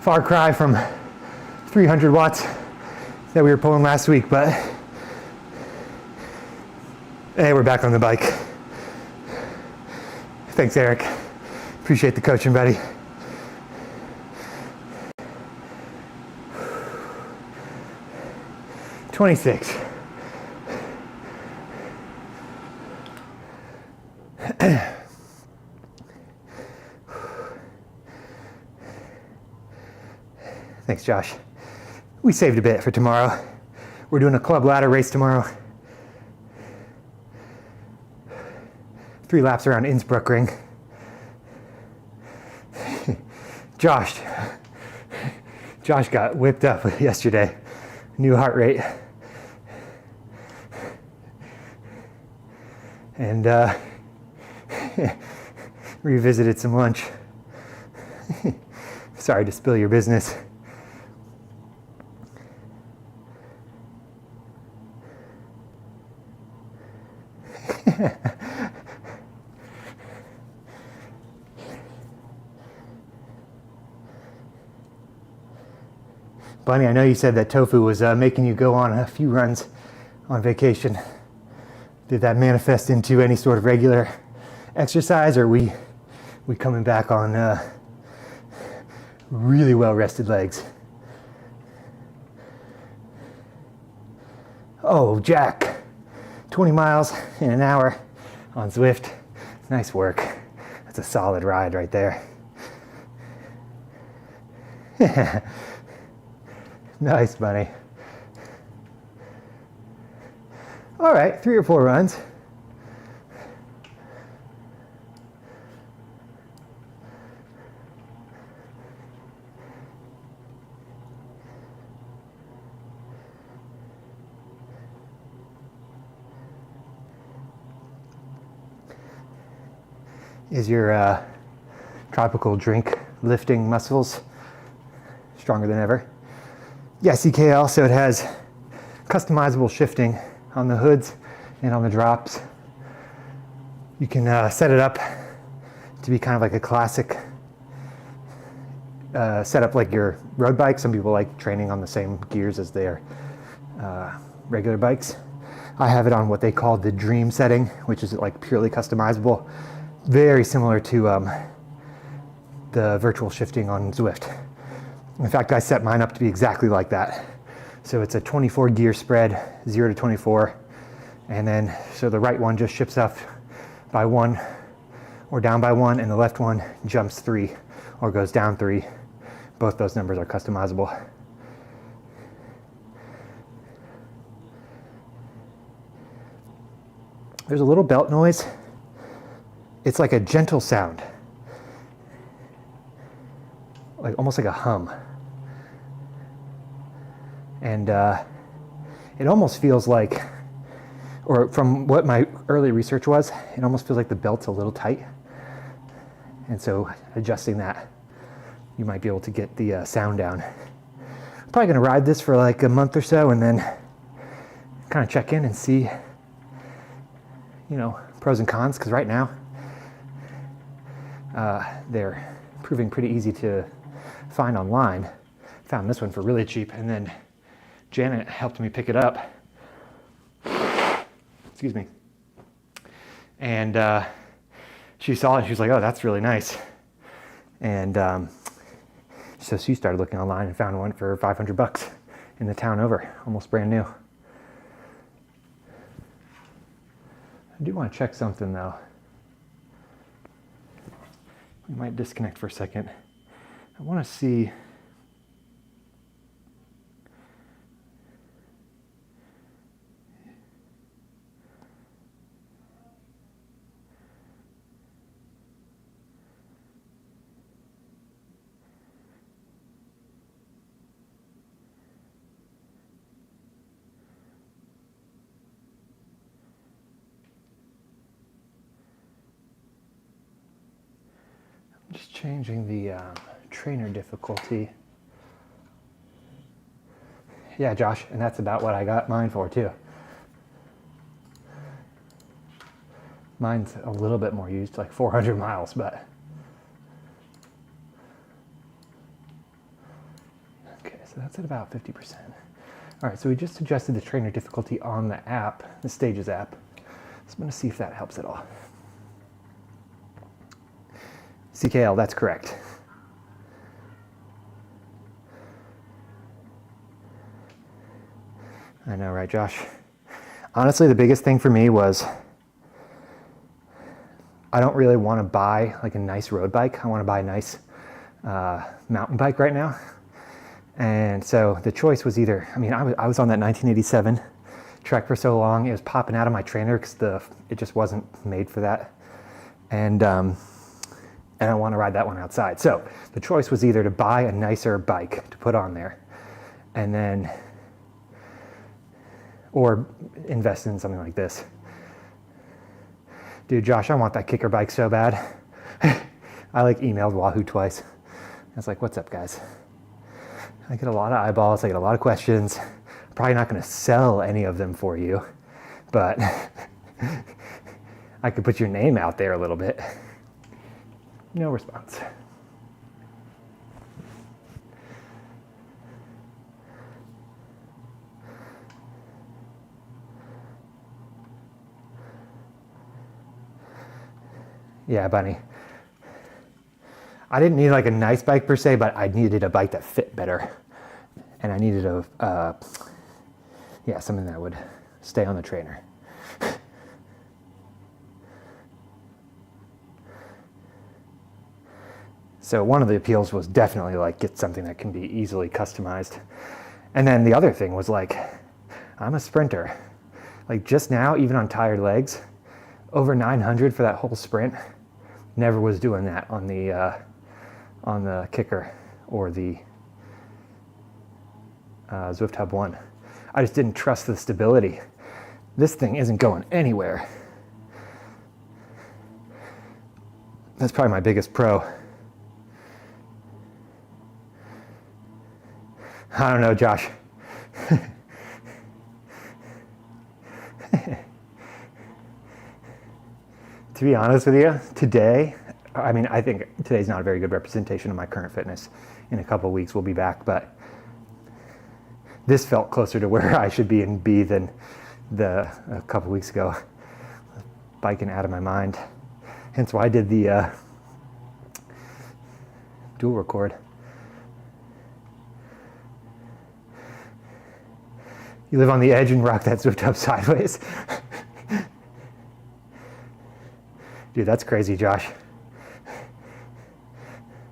Speaker 1: Far cry from 300 watts that we were pulling last week, but hey, we're back on the bike. Thanks, Eric. Appreciate the coaching, buddy. "26. Thanks, Josh. We saved a bit for tomorrow. We're doing a club ladder race tomorrow. 3 laps around Innsbruck Ring. Josh got whipped up yesterday. New heart rate. And revisited some lunch. Sorry to spill your business. Bunny, I know you said that tofu was making you go on a few runs on vacation. Did that manifest into any sort of regular exercise, or are we coming back on really well-rested legs? Oh, Jack, 20 miles in an hour on Zwift. Nice work. That's a solid ride right there. Nice, bunny. All right, 3 or 4 runs. Is your tropical drink lifting muscles stronger than ever? Yeah, CKL, so it has customizable shifting on the hoods and on the drops. You can set it up to be kind of like a classic setup like your road bike. Some people like training on the same gears as their regular bikes. I have it on what they call the dream setting, which is like purely customizable. Very similar to the virtual shifting on Zwift. In fact, I set mine up to be exactly like that. So it's a 24 gear spread, 0 to 24. And then, so the right one just shifts up by 1 or down by 1, and the left one jumps 3 or goes down 3. Both those numbers are customizable. There's a little belt noise. It's like a gentle sound, like almost like a hum. And it almost feels like, or from what my early research was, it almost feels like the belt's a little tight. And so adjusting that, you might be able to get the sound down. I'm probably gonna ride this for like a month or so and then kind of check in and see, you know, pros and cons, because right now, they're proving pretty easy to find online. Found this one for really cheap, and then Janet helped me pick it up. Excuse me. And she saw it and she was like, oh, that's really nice. And so she started looking online and found one for $500 in the town over, almost brand new. I do want to check something though. We might disconnect for a second. I want to see. Just changing the trainer difficulty. Yeah, Josh, and that's about what I got mine for too. Mine's a little bit more used, like 400 miles, but. Okay, so that's at about 50%. All right, so we just adjusted the trainer difficulty on the app, the Stages app. So I'm gonna see if that helps at all. CKL, that's correct. I know, right, Josh? Honestly, the biggest thing for me was I don't really want to buy like a nice road bike. I want to buy a nice mountain bike right now. And so the choice was either, I mean, I was on that 1987 Trek for so long, it was popping out of my trainer because it just wasn't made for that. And I want to ride that one outside. So the choice was either to buy a nicer bike to put on there and then, or invest in something like this. Dude, Josh, I want that kicker bike so bad. I like emailed Wahoo twice. I was like, what's up, guys? I get a lot of eyeballs. I get a lot of questions. I'm probably not going to sell any of them for you, but I could put your name out there a little bit. No response. Yeah, Bunny. I didn't need like a nice bike per se, but I needed a bike that fit better. And I needed something that would stay on the trainer. So one of the appeals was definitely like get something that can be easily customized. And then the other thing was like, I'm a sprinter. Like just now, even on tired legs, over 900 for that whole sprint. Never was doing that on the Kicker or the Zwift Hub 1. I just didn't trust the stability. This thing isn't going anywhere. That's probably my biggest pro. I don't know, Josh. To be honest with you, today, I think today's not a very good representation of my current fitness. In a couple of weeks, we'll be back, but this felt closer to where I should be in B than a couple of weeks ago. Biking out of my mind. Hence why I did the dual record. You live on the edge and rock that Zwift up sideways. Dude, that's crazy, Josh.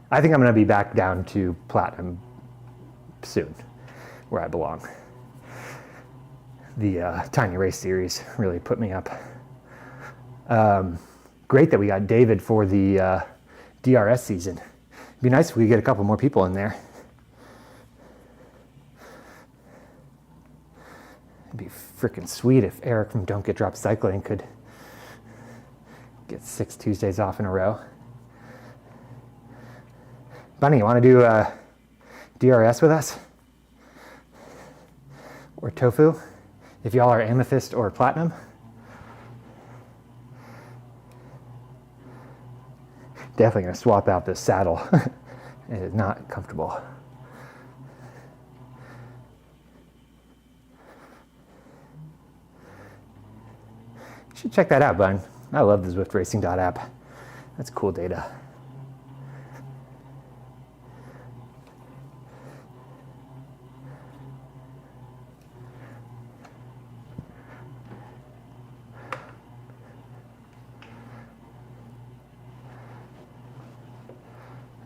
Speaker 1: I think I'm going to be back down to platinum soon, where I belong. The Tiny Race series really put me up. Great that we got David for the DRS season. It'd be nice if we could get a couple more people in there. It'd be freaking sweet if Eric from Don't Get Dropped Cycling could get 6 Tuesdays off in a row. Bunny, you want to do DRS with us? Or Tofu? If y'all are amethyst or platinum? Definitely going to swap out this saddle. It is not comfortable. You should check that out, bud. I love the ZwiftRacing.app. That's cool data.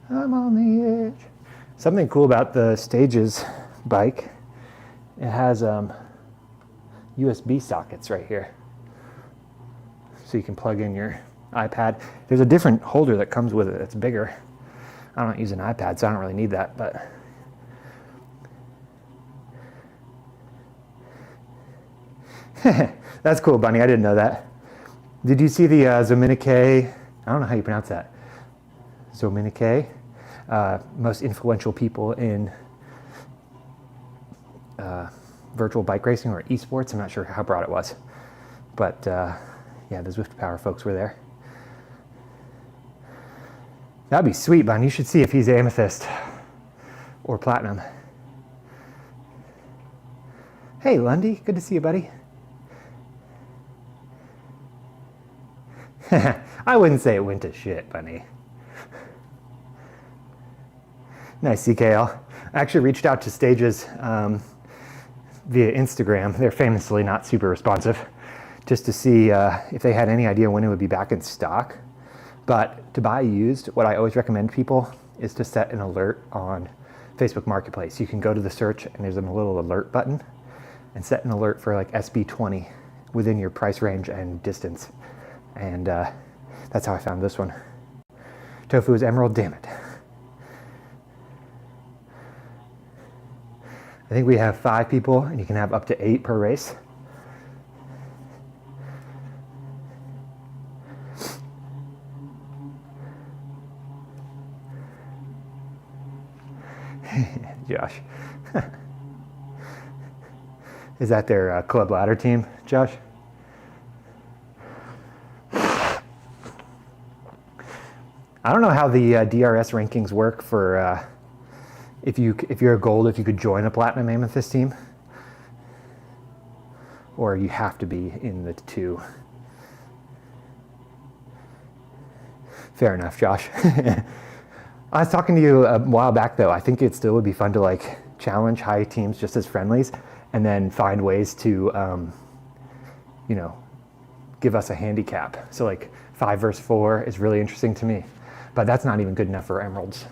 Speaker 1: I'm on the edge. Something cool about the Stages bike, it has USB sockets right here. So you can plug in your iPad. There's a different holder that comes with it that's bigger. I don't use an iPad, so I don't really need that, but that's cool, Bunny. I didn't know that. Did you see the Zominike? I don't know how you pronounce that. Zominike, most influential people in virtual bike racing or esports. I'm not sure how broad it was, but yeah, the Zwift Power folks were there. That'd be sweet, Bun. You should see if he's amethyst or platinum. Hey, Lundy. Good to see you, buddy. I wouldn't say it went to shit, Bunny. Nice, CKL. I actually reached out to Stages via Instagram. They're famously not super responsive, just to see if they had any idea when it would be back in stock. But to buy used, what I always recommend people is to set an alert on Facebook Marketplace. You can go to the search and there's a little alert button and set an alert for like SB20 within your price range and distance. And that's how I found this one. Tofu is emerald, damn it. I think we have 5 people and you can have up to 8 per race. Josh. Is that their club ladder team, Josh? I don't know how the DRS rankings work for if you're a gold, if you could join a platinum amethyst team, or you have to be in the 2. Fair enough, Josh. I was talking to you a while back, though. I think it still would be fun to like challenge high teams just as friendlies, and then find ways to, you know, give us a handicap. So like 5 versus 4 is really interesting to me. but that's not even good enough for emeralds.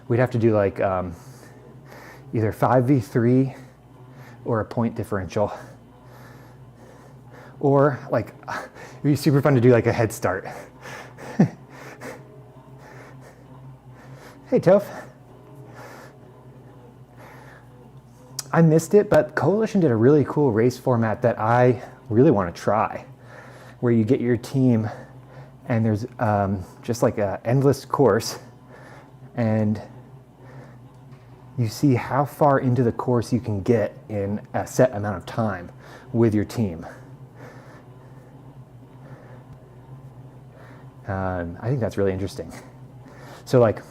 Speaker 1: We'd have to do like either 5v3 or a point differential. Or like, it'd be super fun to do like a head start. Hey, Toph. I missed it, but Coalition did a really cool race format that I really want to try, where you get your team and there's just like an endless course, and you see how far into the course you can get in a set amount of time with your team. I think that's really interesting. So like,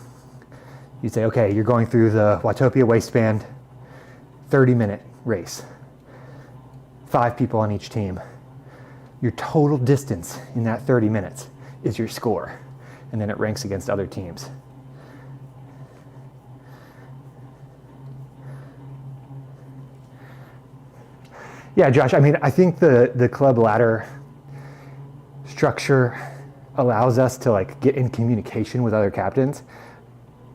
Speaker 1: you'd say, okay, you're going through the Watopia waistband, 30-minute race, 5 people on each team. Your total distance in that 30 minutes is your score, and then it ranks against other teams. Yeah, Josh, I mean, I think the club ladder structure allows us to like get in communication with other captains.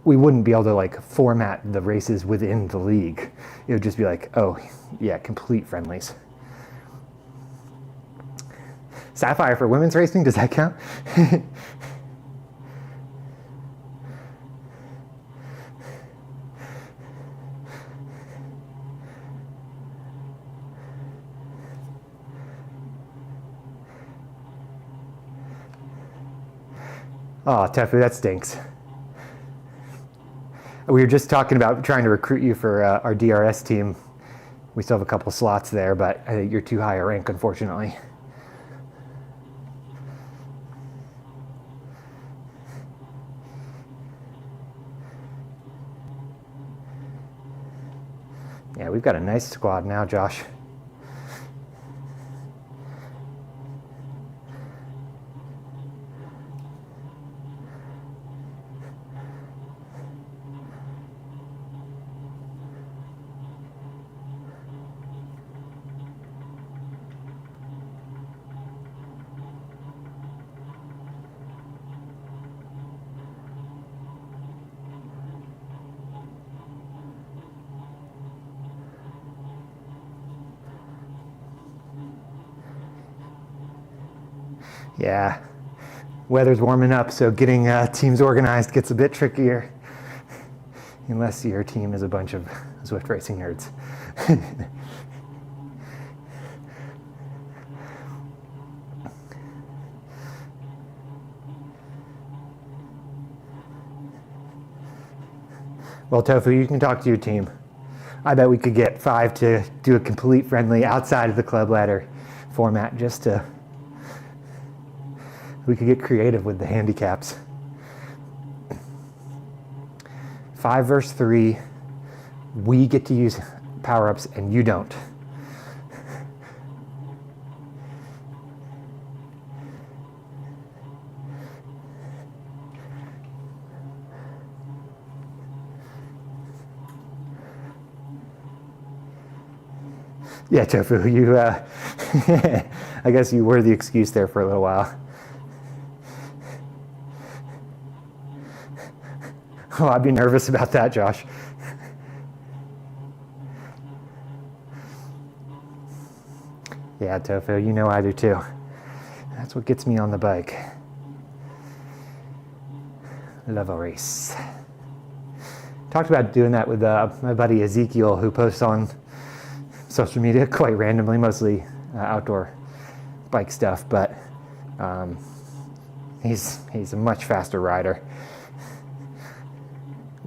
Speaker 1: We wouldn't be able to like format the races within the league. It would just be like, oh yeah, complete friendlies. Sapphire for women's racing, does that count? Oh, Tefu, that stinks. We were just talking about trying to recruit you for our DRS team. We still have a couple slots there, but I think you're too high a rank, unfortunately. Yeah, we've got a nice squad now, Josh. Yeah, weather's warming up, so getting teams organized gets a bit trickier. Unless your team is a bunch of Zwift racing nerds. Well, Tofu, you can talk to your team. I bet we could get 5 to do a complete friendly outside of the club ladder format just to... We could get creative with the handicaps. 5 versus 3, we get to use power-ups and you don't. Yeah, Tofu, you, I guess you were the excuse there for a little while. Oh, I'd be nervous about that, Josh. Yeah, Tofu, you know I do too. That's what gets me on the bike. Love a race. Talked about doing that with my buddy Ezekiel, who posts on social media quite randomly, mostly outdoor bike stuff, but he's a much faster rider.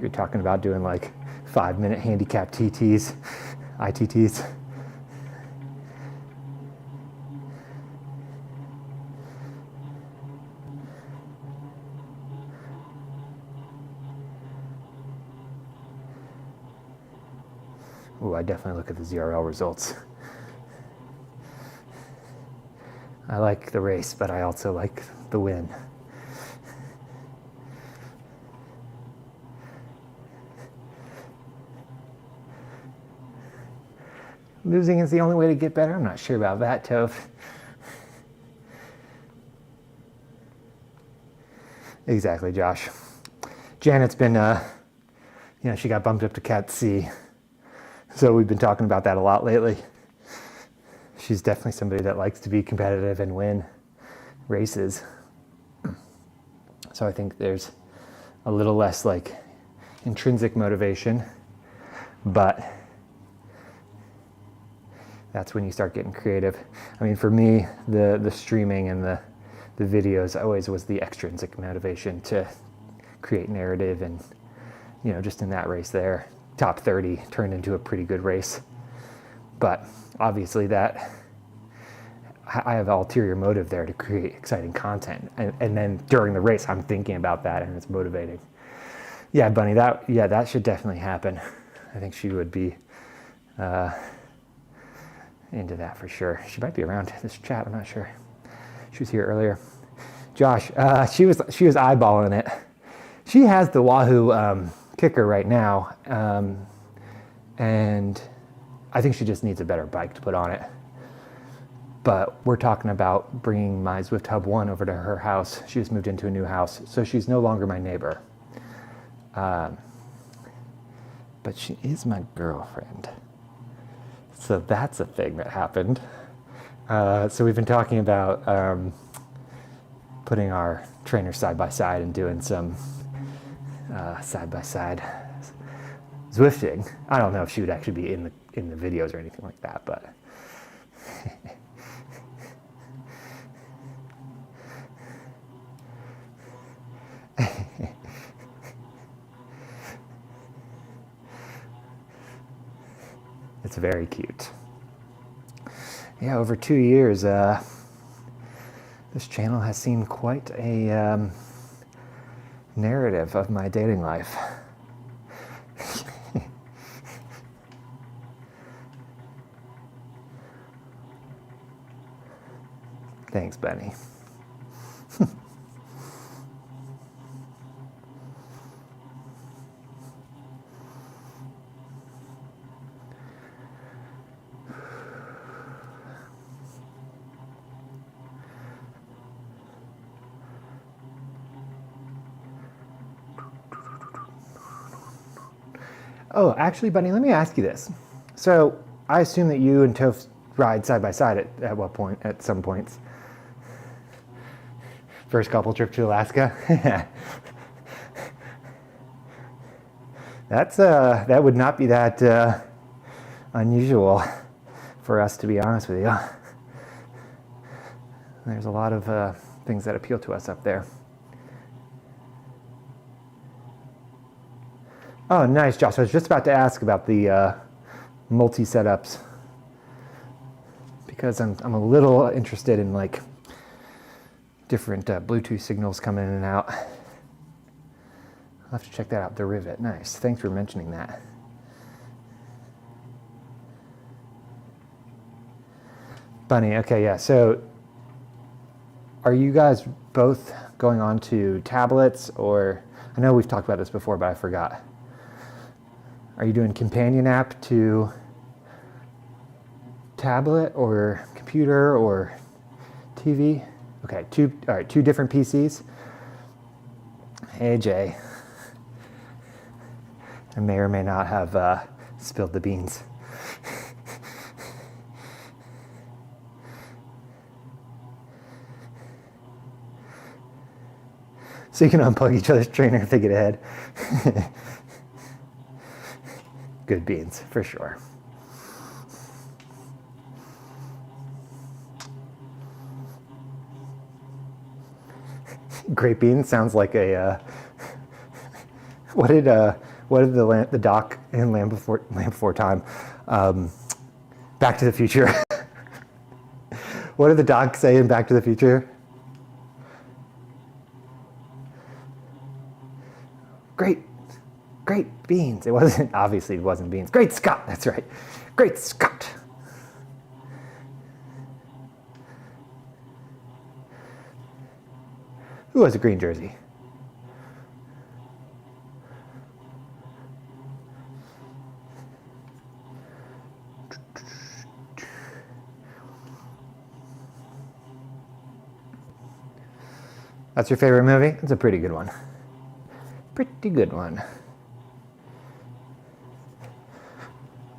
Speaker 1: You're talking about doing like 5-minute handicap TTs, ITTs. Ooh, I definitely look at the ZRL results. I like the race, but I also like the win. Losing is the only way to get better? I'm not sure about that, Toph. Exactly, Josh. Janet's been, she got bumped up to Cat C. So we've been talking about that a lot lately. She's definitely somebody that likes to be competitive and win races. So I think there's a little less like intrinsic motivation, but that's when you start getting creative. I mean, for me, the streaming and the videos always was the extrinsic motivation to create narrative, and just in that race there, top 30 turned into a pretty good race. But obviously that I have ulterior motive there to create exciting content, and then during the race I'm thinking about that, and it's motivating. Yeah, Bunny, that should definitely happen. I think she would be into that for sure. She might be around this chat, I'm not sure. She was here earlier. Josh, she was eyeballing it. She has the Wahoo kicker right now, and I think she just needs a better bike to put on it. But we're talking about bringing my Zwift Hub 1 over to her house. She just moved into a new house, so she's no longer my neighbor. But she is my girlfriend. So that's a thing that happened. So we've been talking about putting our trainers side by side and doing some side by side Zwifting. I don't know if she would actually be in the videos or anything like that, but it's very cute. Yeah, over 2 years, this channel has seen quite a narrative of my dating life. Thanks, Benny. Oh, actually, Bunny, let me ask you this. So I assume that you and Toph ride side by side at what point, at some points? First couple trip to Alaska? That would not be that unusual for us, to be honest with you. There's a lot of things that appeal to us up there. Oh, nice, Josh. I was just about to ask about the multi-setups, because I'm a little interested in like different Bluetooth signals coming in and out. I'll have to check that out. The Rivet, nice. Thanks for mentioning that. Bunny, okay, yeah. So are you guys both going on to tablets, or I know we've talked about this before, but I forgot. Are you doing companion app to tablet or computer or TV? Okay, two different PCs. Hey, Jay. I may or may not have spilled the beans. So you can unplug each other's trainer and think it ahead. Good beans, for sure. Great beans sounds like a. What did the doc in Land Before Time, Back to the Future? What did the doc say in Back to the Future? Great beans. It wasn't beans. Great Scott, that's right. Great Scott. Who has a green jersey? That's your favorite movie? It's a pretty good one. Pretty good one.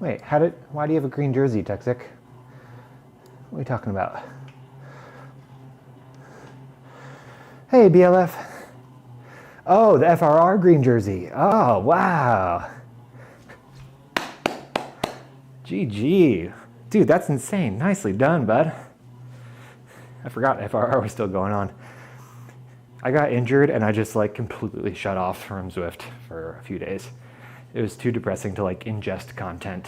Speaker 1: Wait, why do you have a green jersey, Tuxic? What are you talking about? Hey, BLF. Oh, the FRR green jersey. Oh, wow. GG. Dude, that's insane. Nicely done, bud. I forgot FRR was still going on. I got injured and I just like completely shut off from Zwift for a few days. It was too depressing to like ingest content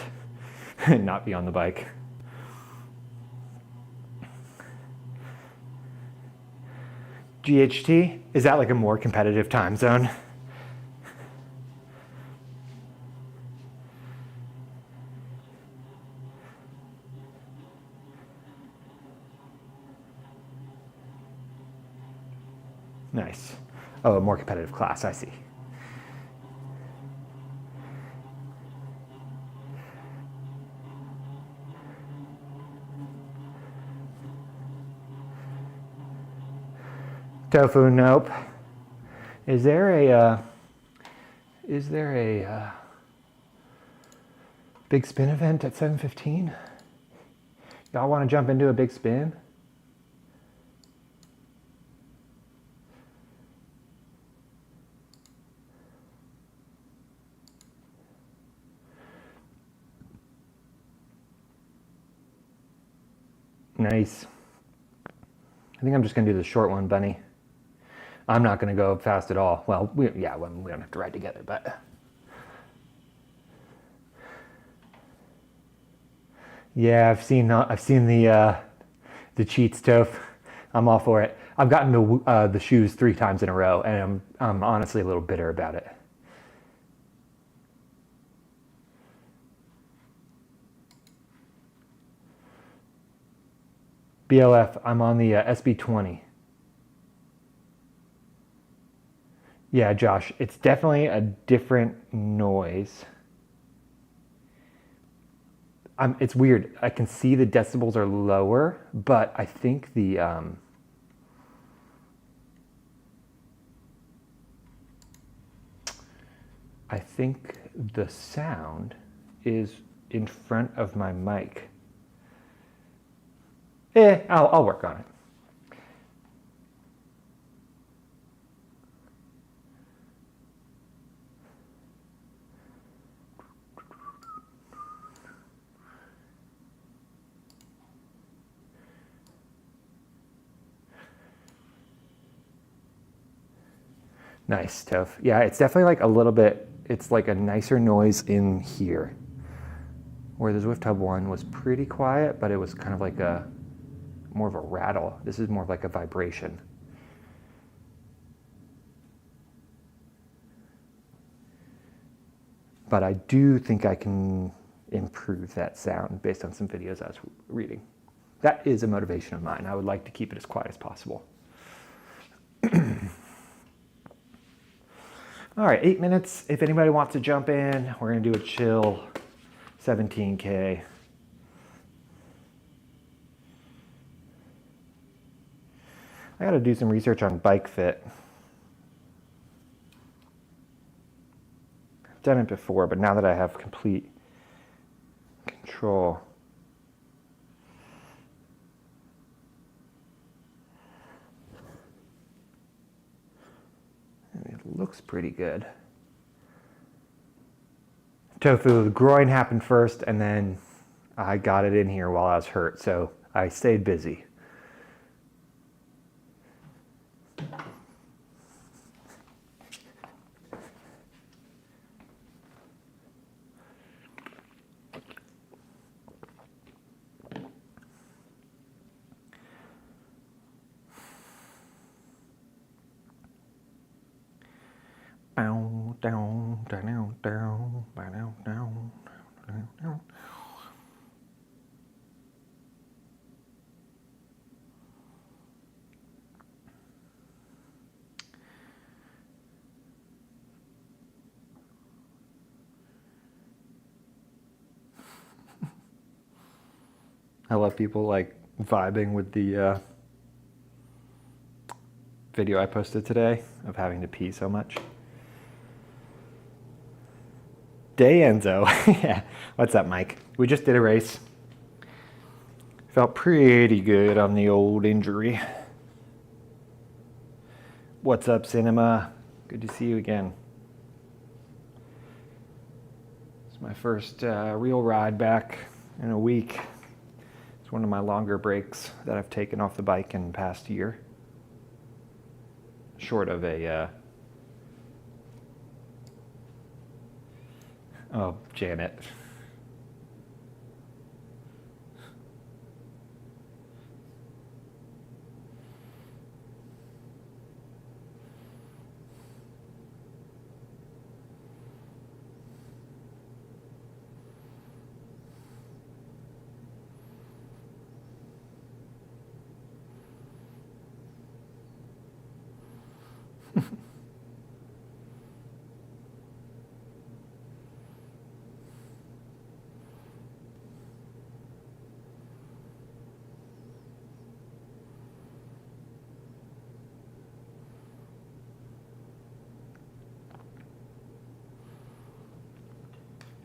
Speaker 1: and not be on the bike. GHT, is that like a more competitive time zone? Nice. Oh, a more competitive class, I see. Tofu, nope. Is there a big spin event at 7:15? Y'all want to jump into a big spin? Nice. I think I'm just gonna do the short one, Bunny. I'm not gonna go fast at all. Well, we don't have to ride together, but yeah, I've seen the cheats, Toph. I'm all for it. I've gotten the shoes 3 times in a row, and I'm honestly a little bitter about it. BLF, I'm on the SB20. Yeah, Josh, it's definitely a different noise. It's weird. I can see the decibels are lower, but I think the sound is in front of my mic. I'll work on it. Nice, Toph. Yeah, it's definitely like a little bit, it's like a nicer noise in here. Where the Zwift Hub 1 was pretty quiet, but it was kind of like more of a rattle. This is more of like a vibration. But I do think I can improve that sound based on some videos I was reading. That is a motivation of mine. I would like to keep it as quiet as possible. All right, 8 minutes. If anybody wants to jump in, we're gonna do a chill 17K. I gotta do some research on bike fit. I've done it before, but now that I have complete control. It looks pretty good. Tofu, the groin happened first, and then I got it in here while I was hurt, so I stayed busy. I love people like vibing with the video I posted today of having to pee so much? Day Enzo. Yeah. What's up, Mike? We just did a race. Felt pretty good on the old injury. What's up, Cinema? Good to see you again. It's my first real ride back in a week. It's one of my longer breaks that I've taken off the bike in the past year. Short of a... Oh, Janet.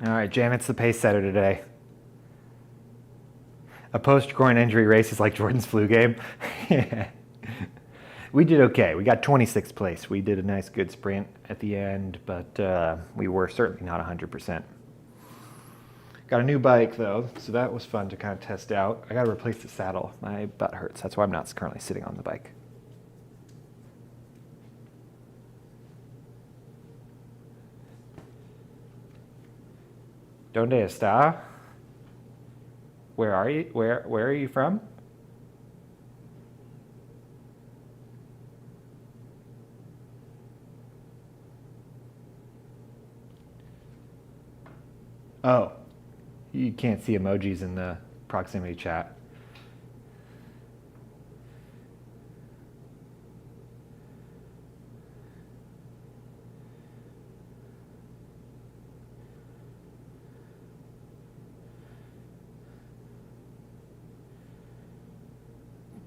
Speaker 1: All right, Janet's the pace setter today. A post-groin injury race is like Jordan's flu game. Yeah. We did okay. We got 26th place. We did a nice, good sprint at the end, but we were certainly not 100%. Got a new bike, though, so that was fun to kind of test out. I got to replace the saddle. My butt hurts. That's why I'm not currently sitting on the bike. Donde está? Where are you? Where are you from? Oh, you can't see emojis in the proximity chat.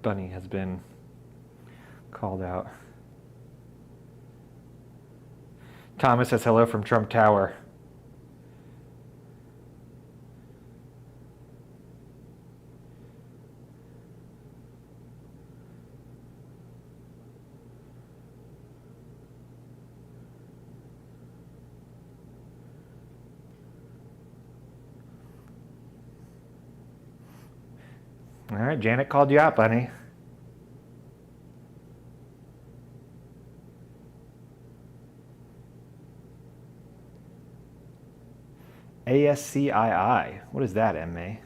Speaker 1: Bunny has been called out. Thomas says hello from Trump Tower. All right, Janet called you out, Bunny. ASCII. What is that, M.A.?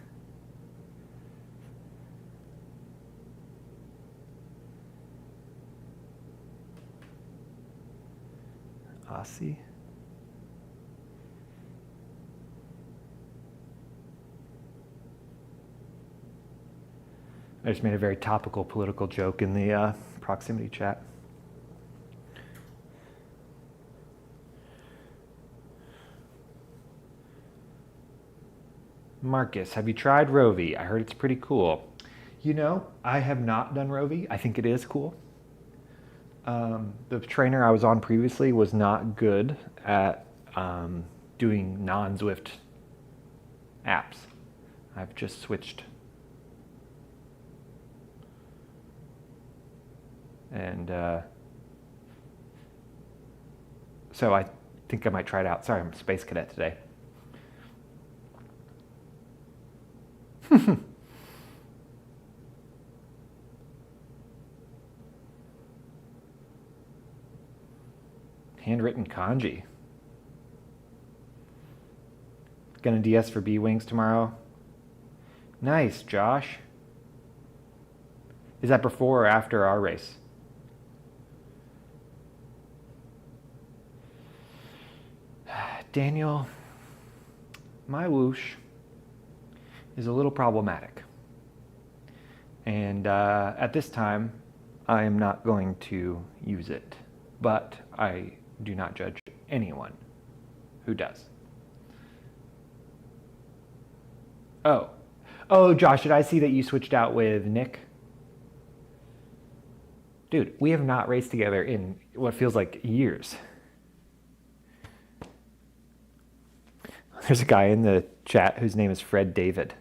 Speaker 1: Aussie? I just made a very topical political joke in the proximity chat. Marcus, have you tried Rovi? I heard it's pretty cool. You know, I have not done Rovi. I think it is cool. The trainer I was on previously was not good at doing non-Zwift apps. I've just switched. And so I think I might try it out. Sorry, I'm a space cadet today. Handwritten kanji. Gonna DS for B-Wings tomorrow. Nice, Josh. Is that before or after our race? Daniel, my whoosh is a little problematic. And at this time, I am not going to use it. But I do not judge anyone who does. Oh, Josh, did I see that you switched out with Nick? Dude, we have not raced together in what feels like years. There's a guy in the chat whose name is Fred David.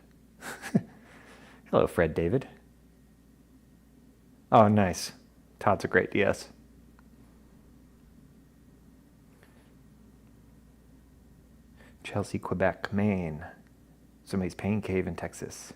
Speaker 1: Hello, Fred David. Oh, nice. Todd's a great DS. Chelsea, Quebec, Maine. Somebody's Pain Cave in Texas.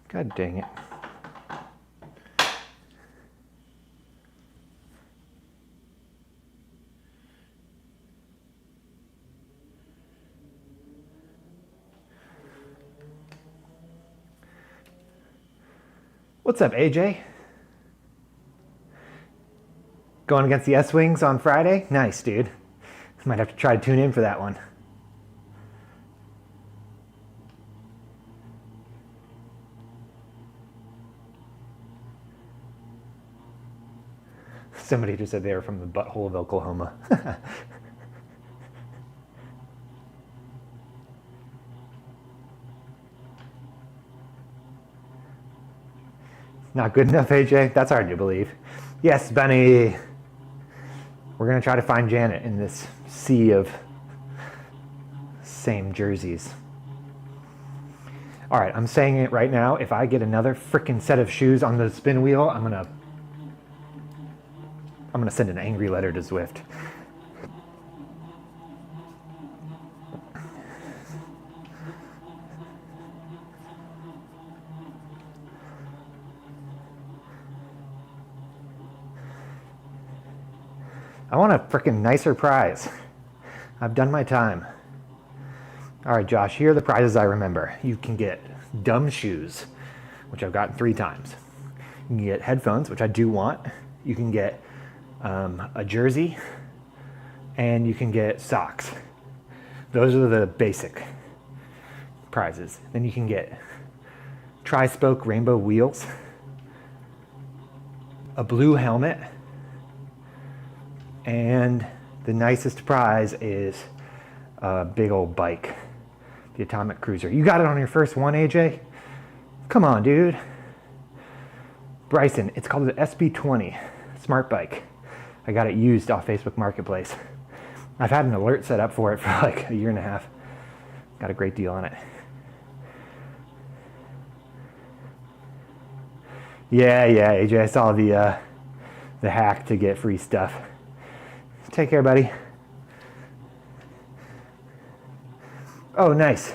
Speaker 1: God dang it. What's up, AJ? Going against the S-Wings on Friday? Nice, dude. Might have to try to tune in for that one. Somebody just said they were from the butthole of Oklahoma. Not good enough, AJ? That's hard to believe. Yes, Benny. We're going to try to find Janet in this sea of same jerseys. All right, I'm saying it right now. If I get another freaking set of shoes on the spin wheel, I'm going to send an angry letter to Zwift. I want a freaking nicer prize. I've done my time. All right, Josh, here are the prizes I remember. You can get dumb shoes, which I've gotten 3 times. You can get headphones, which I do want. You can get a jersey, and you can get socks. Those are the basic prizes. Then you can get tri-spoke rainbow wheels, a blue helmet, and the nicest prize is a big old bike, the Atomic Cruiser. You got it on your first one, AJ? Come on, dude. Bryson, it's called the SB20 Smart Bike. I got it used off Facebook Marketplace. I've had an alert set up for it for like a year and a half. Got a great deal on it. Yeah, AJ, I saw the hack to get free stuff. Take care, buddy. Oh, nice.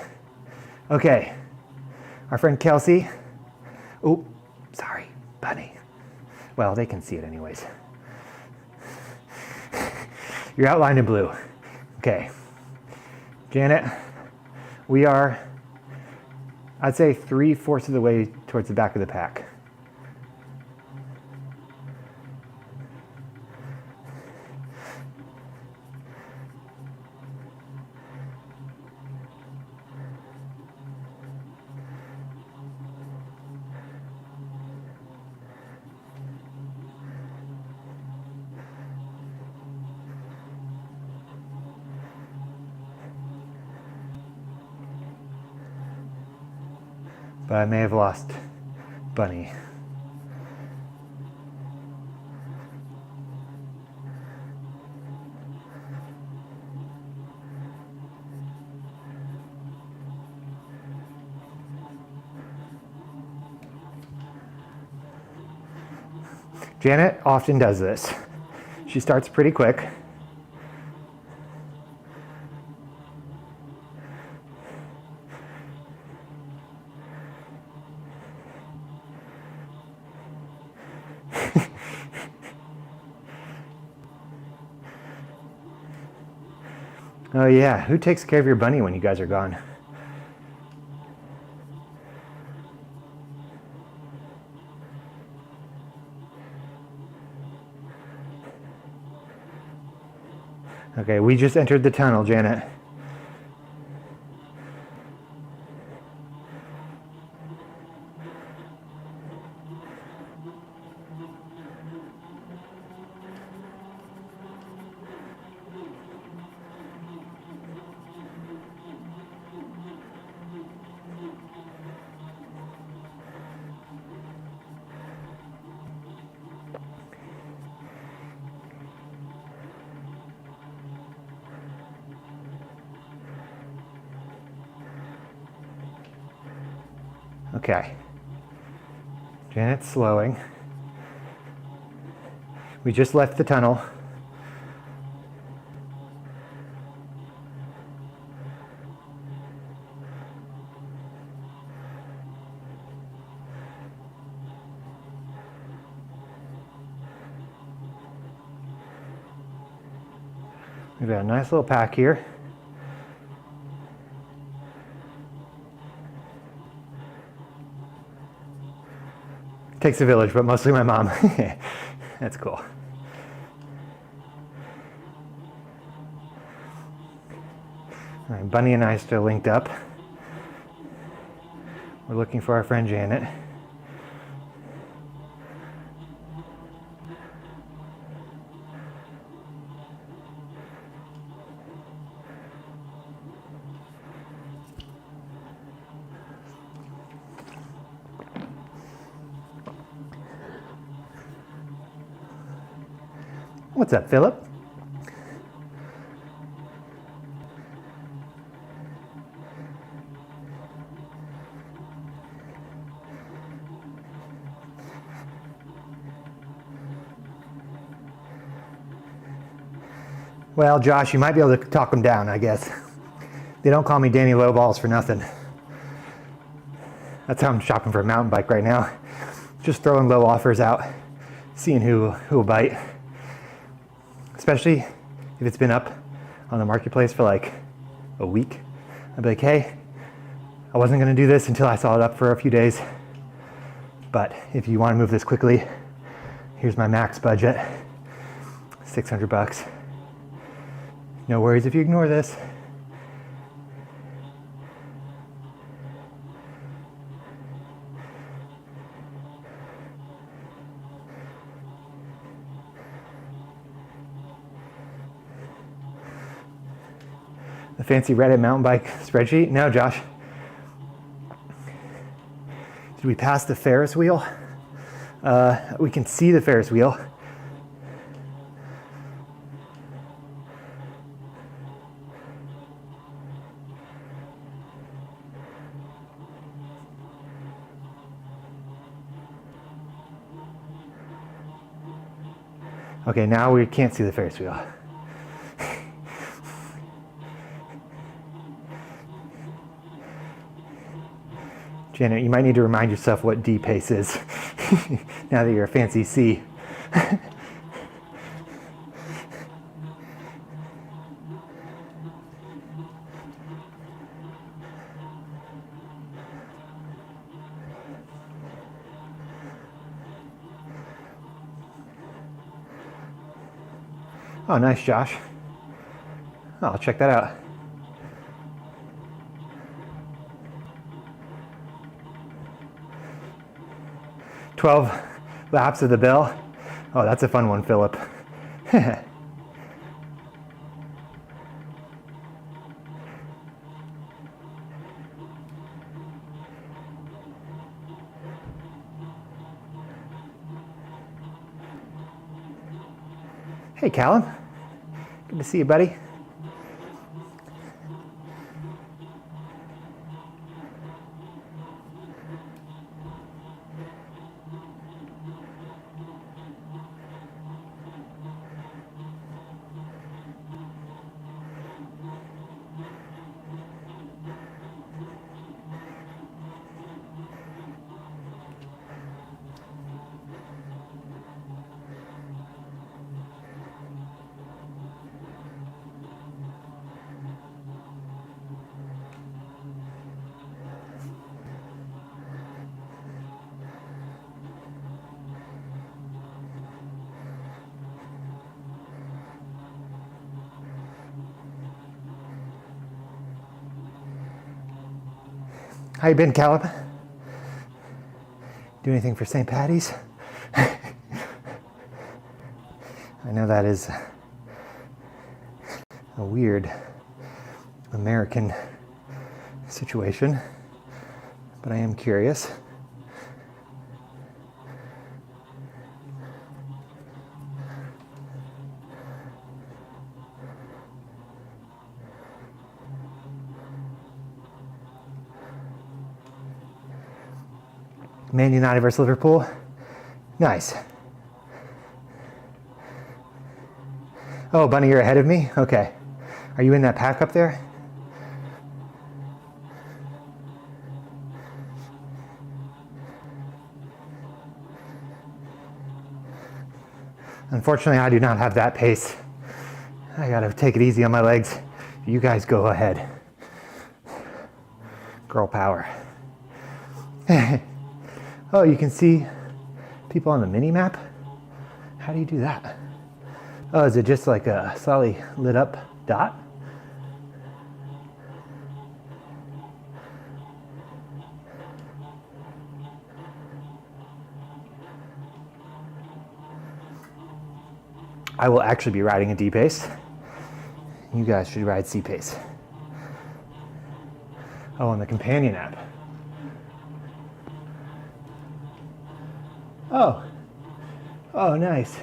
Speaker 1: Okay. Our friend Kelsey. Oh, sorry, Bunny. Well, they can see it anyways. You're outlined in blue. Okay. Janet, we are, I'd say 3/4 of the way towards the back of the pack. But I may have lost Bunny. Janet often does this. She starts pretty quick. Oh yeah, who takes care of your bunny when you guys are gone? Okay, we just entered the tunnel, Janet. Okay. Janet's slowing. We just left the tunnel. We've got a nice little pack here. Takes a village, but mostly my mom. That's cool. All right, Bunny and I are still linked up. We're looking for our friend Janet. What's up, Philip? Well, Josh, you might be able to talk them down, I guess. They don't call me Danny Lowballs for nothing. That's how I'm shopping for a mountain bike right now. Just throwing low offers out, seeing who will bite. Especially if it's been up on the marketplace for like a week. I'd be like, hey, I wasn't gonna do this until I saw it up for a few days. But if you wanna move this quickly, here's my max budget, 600 bucks. No worries if you ignore this. The fancy Reddit mountain bike spreadsheet? No, Josh. Did we pass the Ferris wheel? We can see the Ferris wheel. Okay, now we can't see the Ferris wheel. Janet, you might need to remind yourself what D pace is now that you're a fancy C. Oh, nice, Josh. Oh, I'll check that out. "12 laps of the bell." Oh, that's a fun one, Philip. Hey, Callum. Good to see you, buddy. How you been, Callum? Do anything for St. Patty's? I know that is a weird American situation, but I am curious. Man United versus Liverpool. Nice. Oh, Bunny, you're ahead of me? Okay. Are you in that pack up there? Unfortunately, I do not have that pace. I gotta take it easy on my legs. You guys go ahead. Girl power. Oh, you can see people on the mini map? How do you do that? Oh, is it just like a slightly lit up dot? I will actually be riding a D pace. You guys should ride C pace. Oh, and the companion app. Oh. Oh, nice.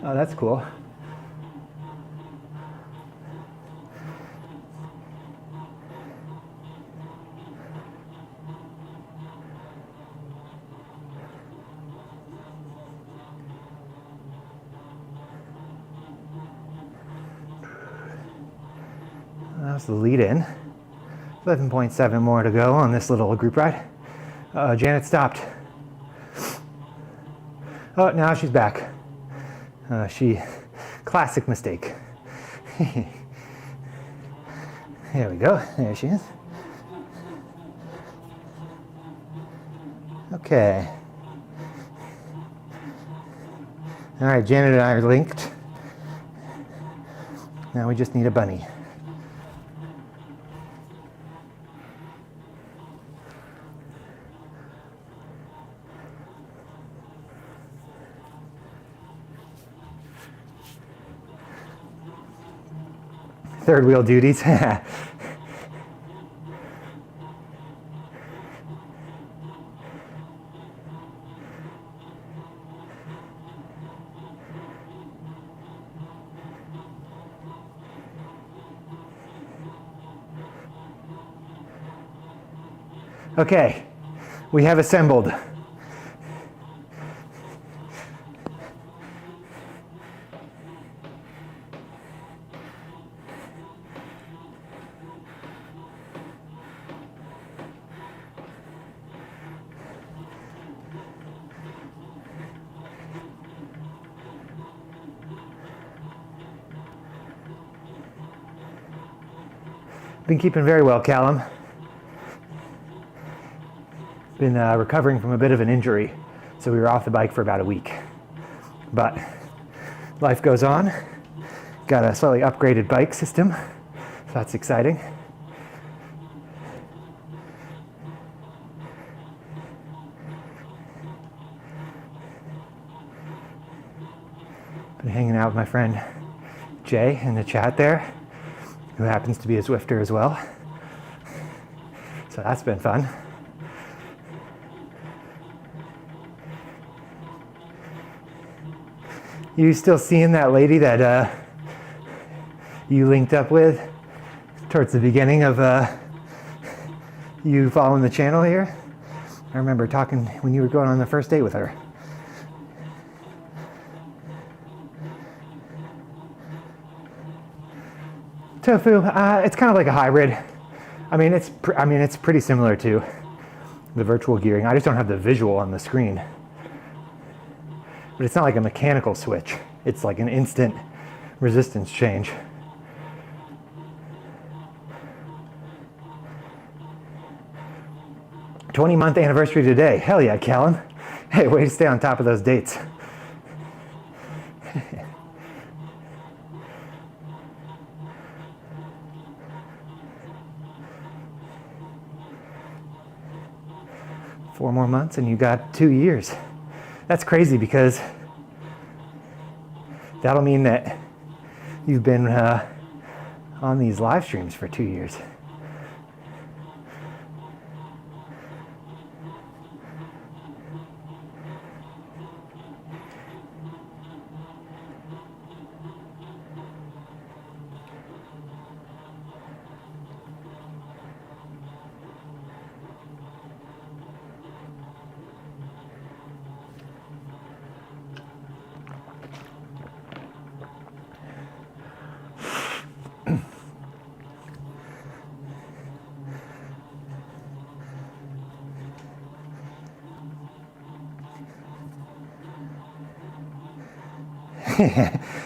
Speaker 1: Oh, that's cool. That's the lead in. 11.7 more to go on this little group ride. Janet stopped. Oh, now she's back. Classic mistake. There we go. There she is. Okay. All right, Janet and I are linked. Now we just need a bunny. Third wheel duties. Okay, we have assembled. Been keeping very well, Callum. Been recovering from a bit of an injury, so we were off the bike for about a week. But life goes on. Got a slightly upgraded bike system, so that's exciting. Been hanging out with my friend Jay in the chat there, who happens to be a Zwifter as well. So that's been fun. You still seeing that lady that you linked up with towards the beginning of you following the channel here? I remember talking when you were going on the first date with her. Tofu, it's kind of like a hybrid. I mean, it's pretty similar to the virtual gearing. I just don't have the visual on the screen. But it's not like a mechanical switch. It's like an instant resistance change. "20-month anniversary today." Hell yeah, Callum. Hey, way to stay on top of those dates. Four more months and you got 2 years. That's crazy because that'll mean that you've been on these live streams for 2 years.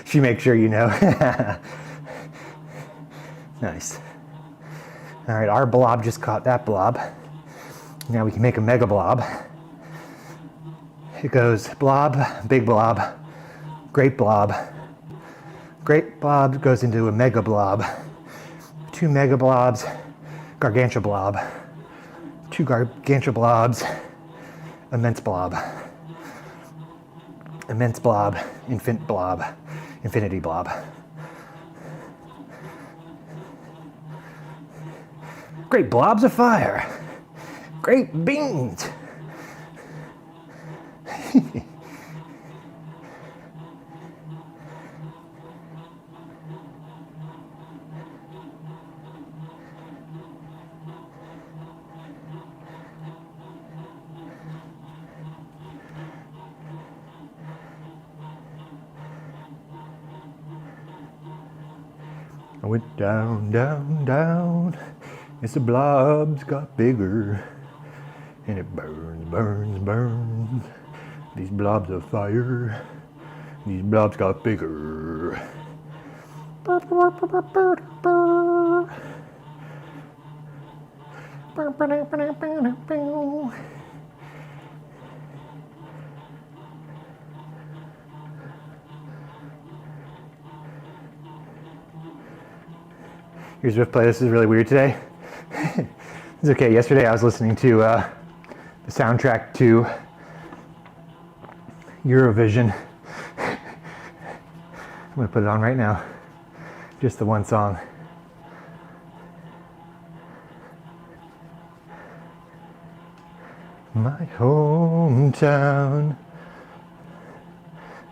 Speaker 1: She makes sure you know. Nice. All right, our blob just caught that blob. Now we can make a mega blob. It goes blob, big blob, great blob. Great blob goes into a mega blob. 2 mega blobs, gargantua blob. 2 gargantua blobs, immense blob. Immense blob, infinite blob, infinity blob. Great blobs of fire. Great beans. I went down, down, down, as the blobs got bigger, and it burns, burns, burns. These blobs of fire, these blobs got bigger. Your Zwift playlist is really weird today. It's okay. Yesterday I was listening to the soundtrack to Eurovision. I'm gonna put it on right now. Just the one song. My hometown.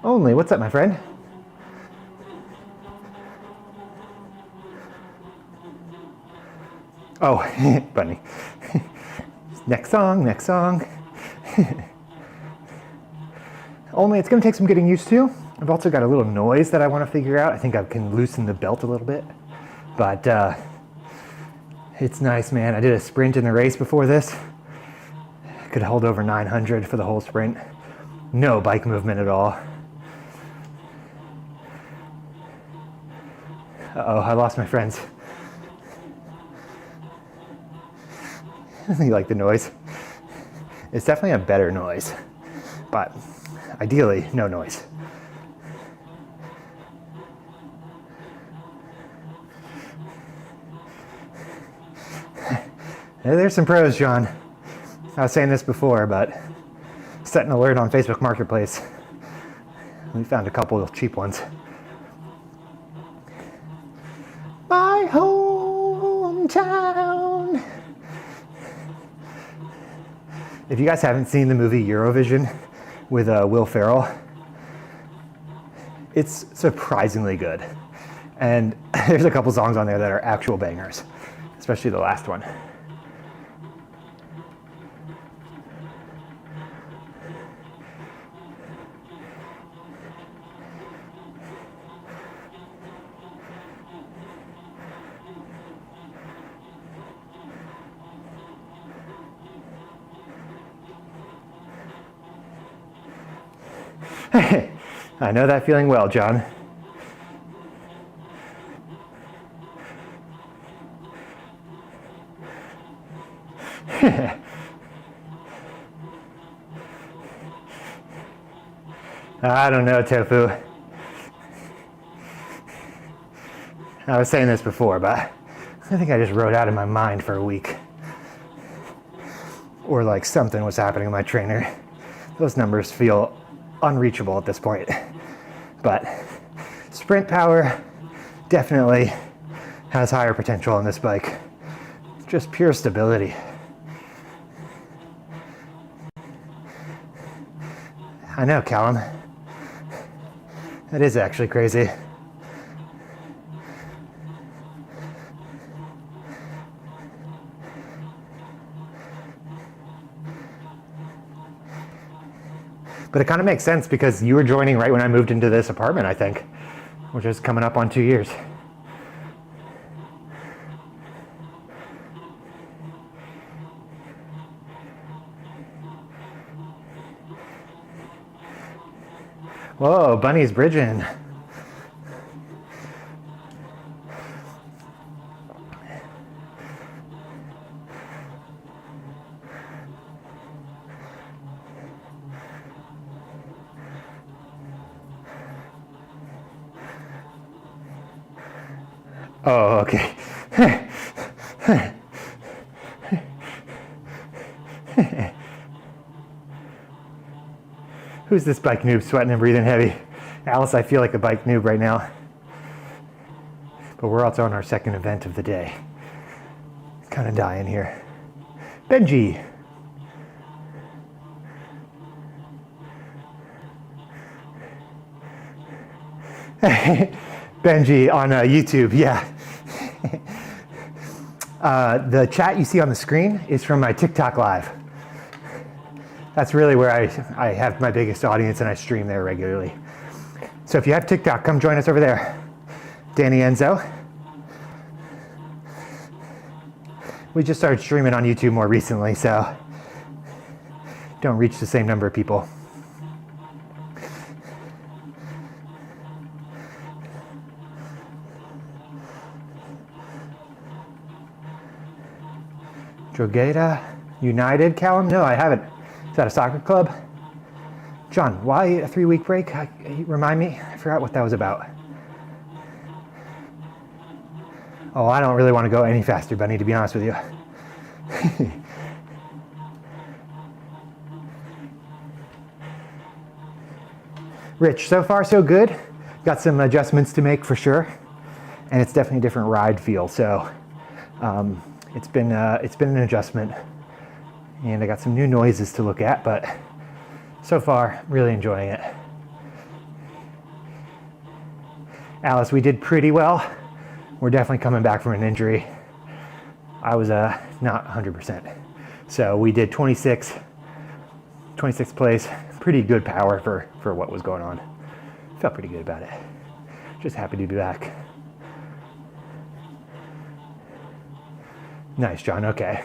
Speaker 1: Only, what's up, my friend? Oh, funny. Next song, next song. Only it's gonna take some getting used to. I've also got a little noise that I wanna figure out. I think I can loosen the belt a little bit. But it's nice, man. I did a sprint in the race before this. Could hold over 900 for the whole sprint. No bike movement at all. Uh-oh, I lost my friends. You like the noise? It's definitely a better noise, but ideally, no noise. There's some pros, John. I was saying this before, but set an alert on Facebook Marketplace. We found a couple of cheap ones. My hometown. If you guys haven't seen the movie Eurovision with Will Ferrell, it's surprisingly good. And there's a couple songs on there that are actual bangers, especially the last one. I know that feeling well, John. I don't know, Tofu. I was saying this before, but I think I just wrote out in my mind for a week. Or like something was happening with my trainer. Those numbers feel unreachable at this point. But sprint power definitely has higher potential on this bike. Just pure stability. I know, Callum. That is actually crazy. But it kind of makes sense because you were joining right when I moved into this apartment, I think, which is coming up on 2 years. Whoa, Bunny's bridging. Oh, okay. Who's this bike noob sweating and breathing heavy? Alice, I feel like a bike noob right now. But we're also on our second event of the day. Kind of dying here. Benji. Benji on YouTube, yeah. The chat you see on the screen is from my TikTok live. That's really where I have my biggest audience, and I stream there regularly. So if you have TikTok, come join us over there. Danny Enzo. We just started streaming on YouTube more recently, so don't reach the same number of people. Drogheda United, Callum? No, I haven't. Is that a soccer club? John, why a 3-week break? Remind me, I forgot what that was about. Oh, I don't really want to go any faster, Bunny, to be honest with you. Rich, so far so good. Got some adjustments to make for sure. And it's definitely a different ride feel, so it's been an adjustment. And I got some new noises to look at, but so far, really enjoying it. Alice, we did pretty well. We're definitely coming back from an injury. I was not 100%. So we did 26th place. Pretty good power for what was going on. Felt pretty good about it. Just happy to be back. Nice, John, okay.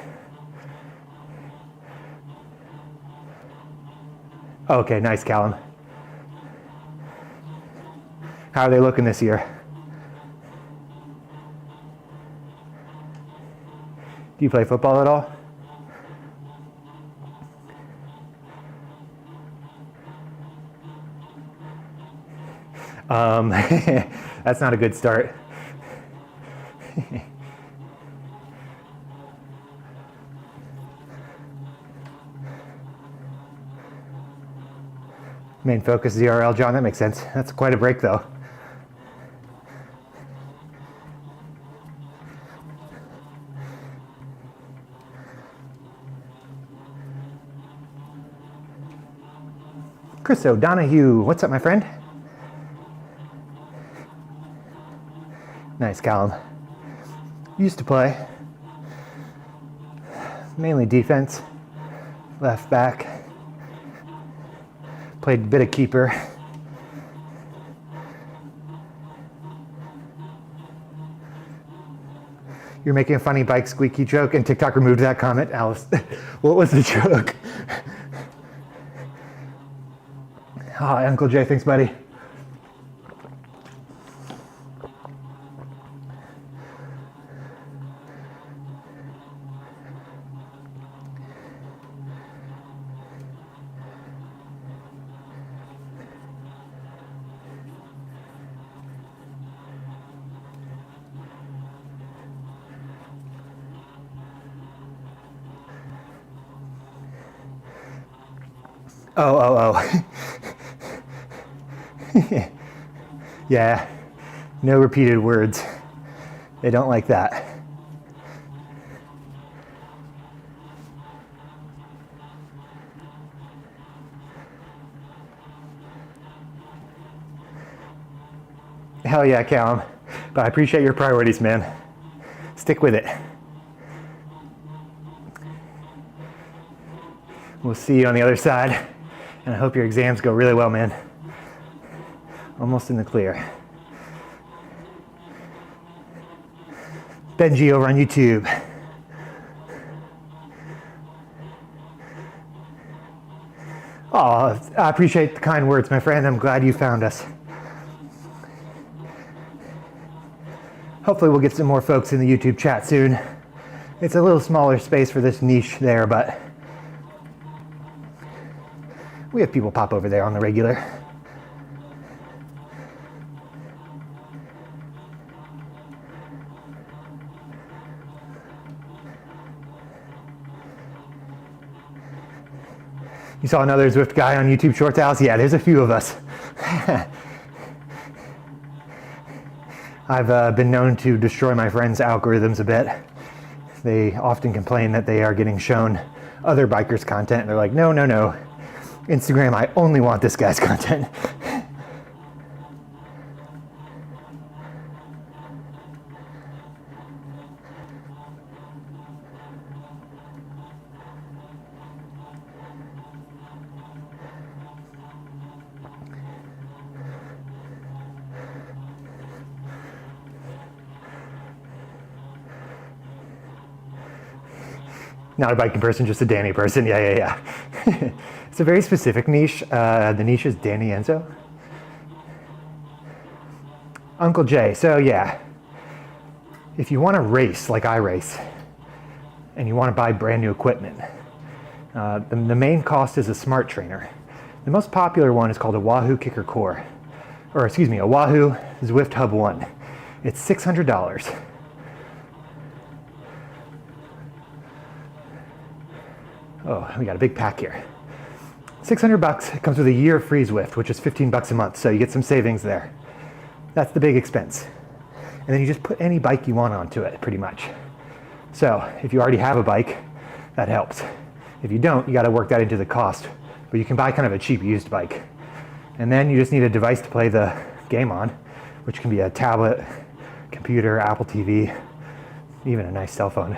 Speaker 1: Okay, nice, Callum. How are they looking this year? Do you play football at all? That's not a good start. Main focus ZRL, John, that makes sense. That's quite a break though. Chris O'Donohue, what's up, my friend? Nice, Callum. Used to play mainly defense, left back. Played a bit of keeper. You're making a funny bike squeaky joke, and TikTok removed that comment. Alice, what was the joke? Hi, Uncle Jay, thanks, buddy. Oh. Yeah, no repeated words. They don't like that. Hell yeah, Callum. But I appreciate your priorities, man. Stick with it. We'll see you on the other side. And I hope your exams go really well, man. Almost in the clear. Benji over on YouTube. Oh, I appreciate the kind words, my friend. I'm glad you found us. Hopefully we'll get some more folks in the YouTube chat soon. It's a little smaller space for this niche there, but we have people pop over there on the regular. You saw another Zwift guy on YouTube Shorts, Alice? Yeah, there's a few of us. I've been known to destroy my friends' algorithms a bit. They often complain that they are getting shown other bikers' content, and they're like, no, no, no. Instagram, I only want this guy's content. Not a biking person, just a Danny person. Yeah. It's a very specific niche. The niche is Danny Enzo. Uncle Jay. So yeah, if you want to race like I race, and you want to buy brand new equipment, the main cost is a smart trainer. The most popular one is called a Wahoo Kicker Core, or excuse me, a Wahoo Zwift Hub 1. It's $600. Oh, we got a big pack here. $600. It comes with a year of free Zwift, which is $15 a month, so you get some savings there. That's the big expense. And then you just put any bike you want onto it, pretty much. So if you already have a bike, that helps. If you don't, you got to work that into the cost. But you can buy kind of a cheap used bike. And then you just need a device to play the game on, which can be a tablet, computer, Apple TV, even a nice cell phone.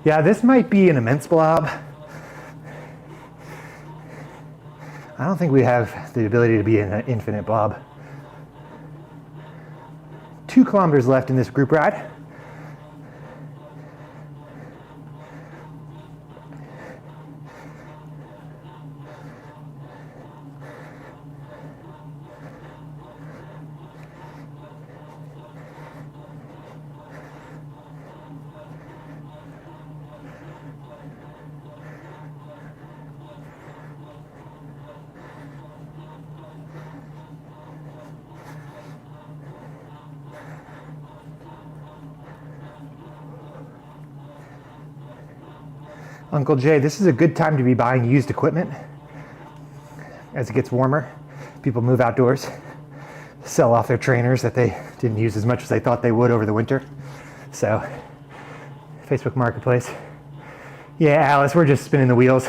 Speaker 1: Yeah, this might be an immense blob. I don't think we have the ability to be an infinite blob. 2 kilometers left in this group ride. Uncle Jay, this is a good time to be buying used equipment. As it gets warmer, people move outdoors, sell off their trainers that they didn't use as much as they thought they would over the winter. So, Facebook Marketplace. Yeah, Alice, we're just spinning the wheels.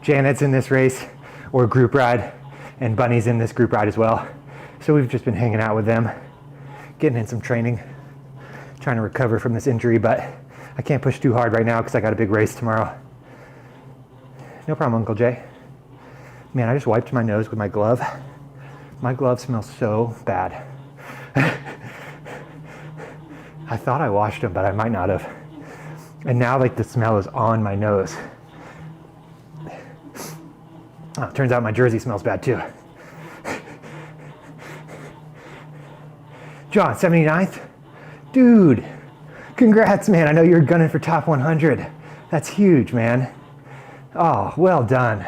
Speaker 1: Janet's in this race, or group ride, and Bunny's in this group ride as well. So we've just been hanging out with them, getting in some training, trying to recover from this injury, but I can't push too hard right now because I got a big race tomorrow. No problem, Uncle Jay. Man, I just wiped my nose with my glove. My glove smells so bad. I thought I washed them, but I might not have. And now like the smell is on my nose. Oh, turns out my jersey smells bad too. John, 79th? Dude. Congrats, man. I know you're gunning for top 100. That's huge, man. Oh, well done.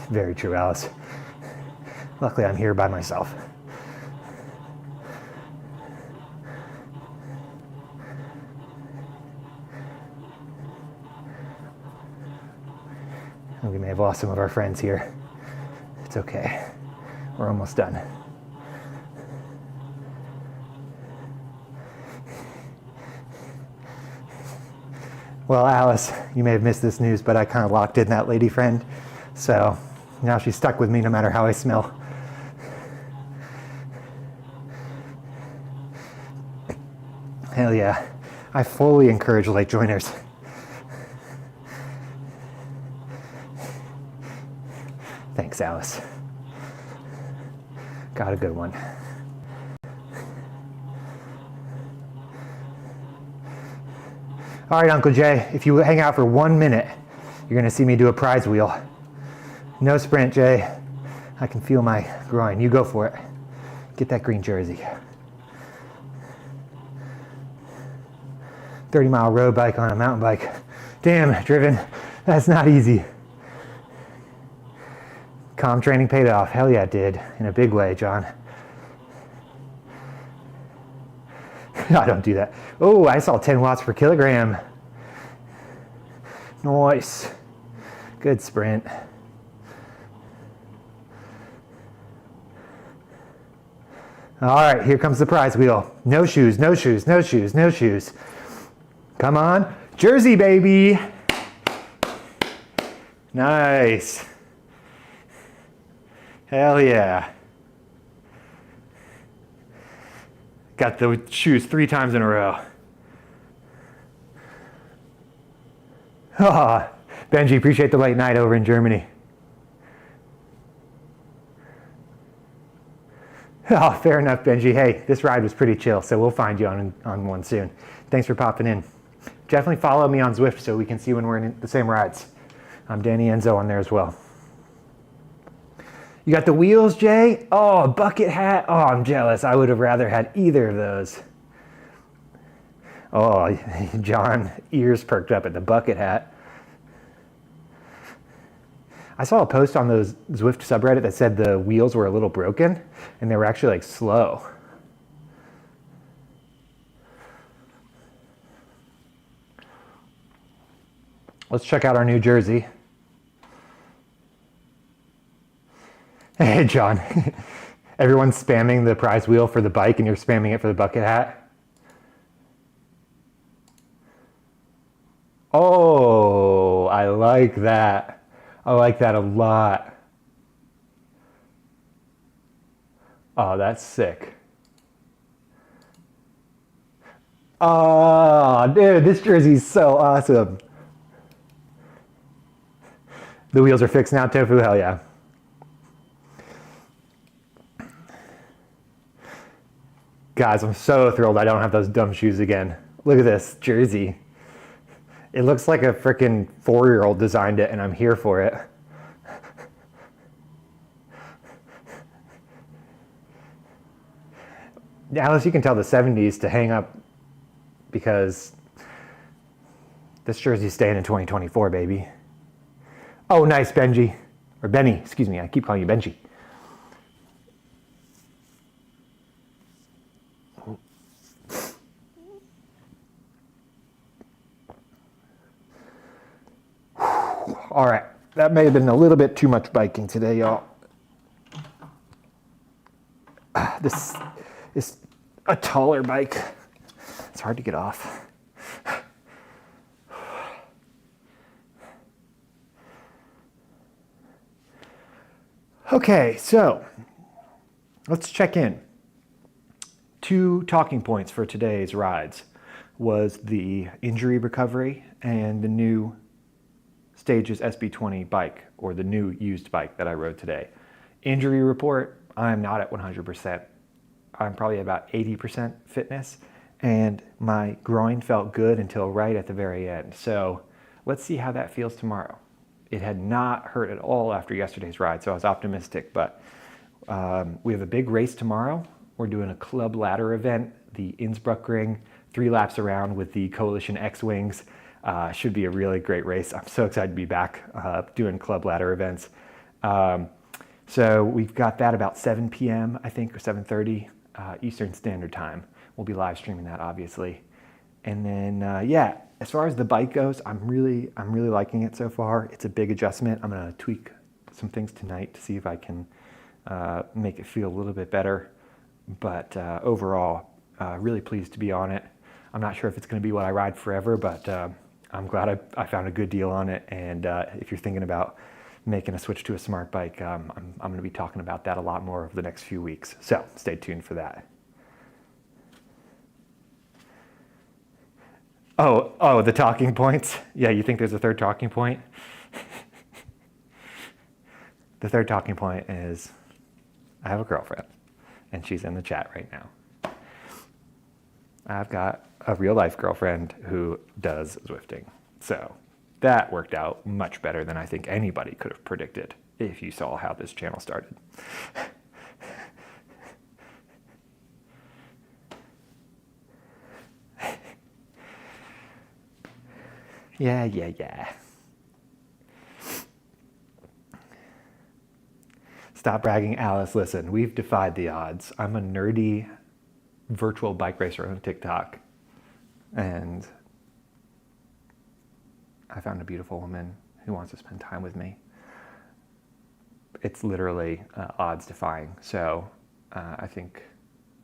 Speaker 1: Very true, Alice. Luckily, I'm here by myself. We may have lost some of our friends here. It's okay. We're almost done. Well, Alice, you may have missed this news, but I kind of locked in that lady friend. So now she's stuck with me no matter how I smell. Hell yeah. I fully encourage late joiners. Thanks, Alice. Got a good one. All right, Uncle Jay, if you hang out for 1 minute, you're gonna see me do a prize wheel. No sprint, Jay. I can feel my groin. You go for it. Get that green jersey. 30-mile road bike on a mountain bike. Damn, driven. That's not easy. Calm training paid off. Hell yeah, it did. In a big way, John. I don't do that. Oh, I saw 10 watts per kilogram. Nice. Good sprint. All right, here comes the prize wheel. No shoes, no shoes, no shoes, no shoes. Come on. Jersey, baby. Nice. Hell yeah. Got the shoes 3 times in a row. Oh, Benji, appreciate the late night over in Germany. Oh, fair enough, Benji. Hey, this ride was pretty chill, so we'll find you on one soon. Thanks for popping in. Definitely follow me on Zwift so we can see when we're in the same rides. I'm Danny Enzo on there as well. You got the wheels, Jay? Oh, a bucket hat. Oh, I'm jealous. I would have rather had either of those. Oh, John, ears perked up at the bucket hat. I saw a post on the Zwift subreddit that said the wheels were a little broken and they were actually like slow. Let's check out our new jersey. Hey, John. Everyone's spamming the prize wheel for the bike and you're spamming it for the bucket hat. Oh, I like that. I like that a lot. Oh, that's sick. Oh, dude, this jersey's so awesome. The wheels are fixed now, Tofu? Hell yeah. Guys, I'm so thrilled I don't have those dumb shoes again. Look at this jersey. It looks like a freaking 4-year-old designed it and I'm here for it. Alice, you can tell the 70s to hang up because this jersey's staying in 2024, baby. Oh, nice, Benji. Or Benny, excuse me. I keep calling you Benji. All right, that may have been a little bit too much biking today, y'all. This is a taller bike. It's hard to get off. Okay, so let's check in. 2 talking points for today's rides was the injury recovery and the new Stages SB20 bike, or the new used bike that I rode today. Injury report, I'm not at 100%. I'm probably about 80% fitness, and my groin felt good until right at the very end. So let's see how that feels tomorrow. It had not hurt at all after yesterday's ride, so I was optimistic, but we have a big race tomorrow. We're doing a club ladder event, the Innsbruck Ring, 3 laps around with the Coalition X-Wings. Should be a really great race. I'm so excited to be back doing club ladder events. So we've got that about 7 p.m. I think, or 7:30 Eastern Standard Time. We'll be live streaming that, obviously. And then yeah, as far as the bike goes, I'm really liking it so far. It's a big adjustment. I'm gonna tweak some things tonight to see if I can make it feel a little bit better. But overall, really pleased to be on it. I'm not sure if it's gonna be what I ride forever, but I'm glad I found a good deal on it. And if you're thinking about making a switch to a smart bike, I'm going to be talking about that a lot more over the next few weeks. So stay tuned for that. Oh, the talking points. Yeah, you think there's a third talking point? The third talking point is I have a girlfriend and she's in the chat right now. I've got a real life girlfriend who does Zwifting. So that worked out much better than I think anybody could have predicted if you saw how this channel started. Yeah. Stop bragging, Alice. Listen, we've defied the odds. I'm a nerdy virtual bike racer on TikTok, and I found a beautiful woman who wants to spend time with me. It's literally odds defying. So I think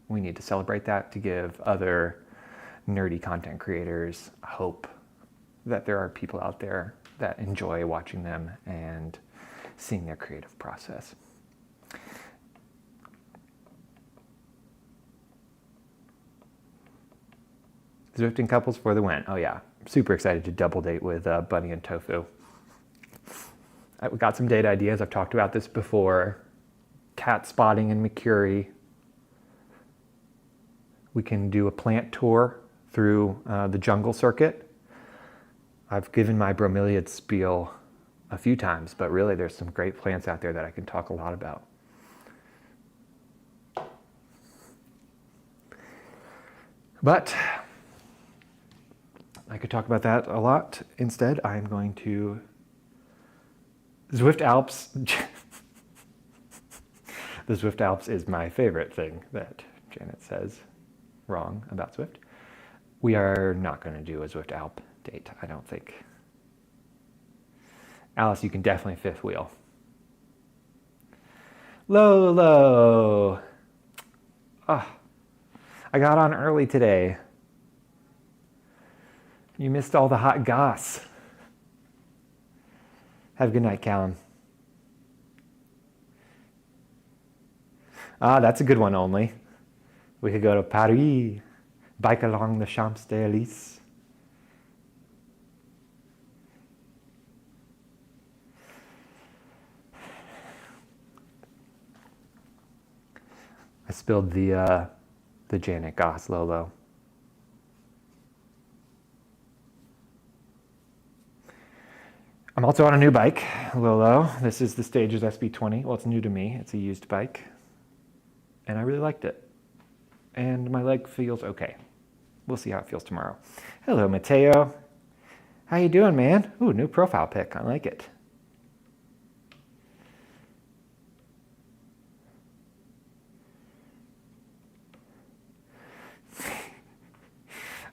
Speaker 1: we need to celebrate that to give other nerdy content creators hope that there are people out there that enjoy watching them and seeing their creative process. Zwifting couples for the win. Oh yeah, super excited to double date with Bunny and Tofu. We got some date ideas. I've talked about this before. Cat spotting in McCurry. We can do a plant tour through the jungle circuit. I've given my bromeliad spiel a few times, but really there's some great plants out there that I can talk a lot about. But I could talk about that a lot. Instead, I'm going to Zwift Alps. The Zwift Alps is my favorite thing that Janet says wrong about Zwift. We are not going to do a Zwift Alp date, I don't think. Alice, you can definitely fifth wheel. Lolo. Oh, I got on early today. You missed all the hot goss. Have a good night, Callum. Ah, that's a good one only. We could go to Paris, bike along the Champs-Élysées. I spilled the Janet Goss Lolo. I'm also on a new bike, Lolo. This is the Stages SB20. Well, it's new to me. It's a used bike. And I really liked it. And my leg feels okay. We'll see how it feels tomorrow. Hello, Mateo. How you doing, man? Ooh, new profile pic. I like it.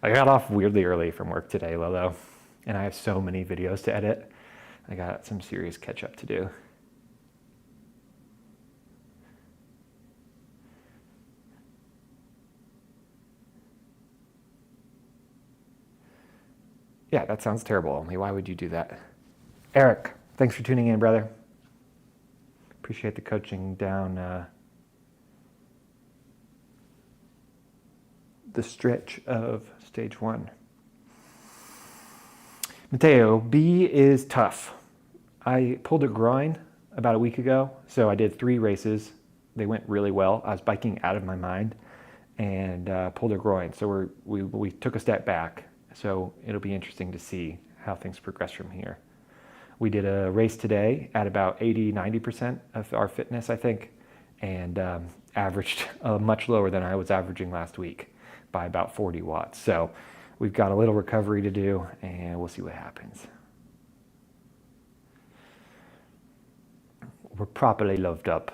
Speaker 1: I got off weirdly early from work today, Lolo, and I have so many videos to edit. I got some serious catch up to do. Yeah, that sounds terrible, only why would you do that? Eric, thanks for tuning in, brother. Appreciate the coaching down the stretch of stage 1. Mateo, B is tough. I pulled a groin about a week ago, so I did 3 races. They went really well. I was biking out of my mind and pulled a groin. So we took a step back. So it'll be interesting to see how things progress from here. We did a race today at about 80-90% of our fitness, I think, and averaged much lower than I was averaging last week by about 40 watts. So we've got a little recovery to do, and we'll see what happens. We're properly loved up.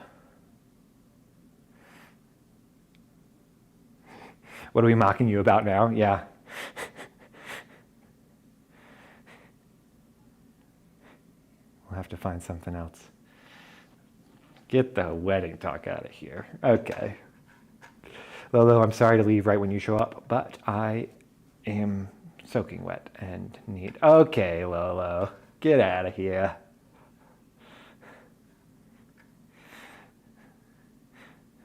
Speaker 1: What are we mocking you about now? Yeah. We'll have to find something else. Get the wedding talk out of here. Okay. Lolo, I'm sorry to leave right when you show up, but I am soaking wet and need... Okay, Lolo, get out of here.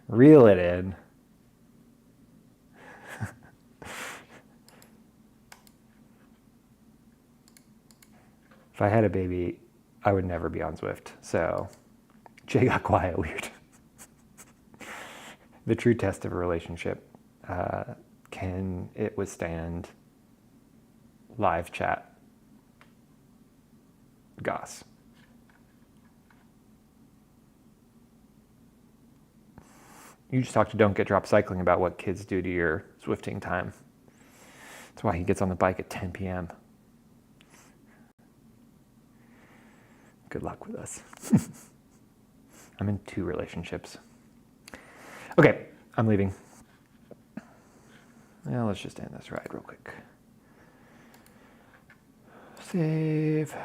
Speaker 1: Reel it in. If I had a baby, I would never be on Zwift. So Jay got quiet weird. The true test of a relationship. can it withstand live chat? Goss. You just talked to Don't Get Dropped Cycling about what kids do to your Zwifting time. That's why he gets on the bike at 10 p.m. Good luck with us. I'm in 2 relationships. Okay, I'm leaving. Now let's just end this ride real quick. Save.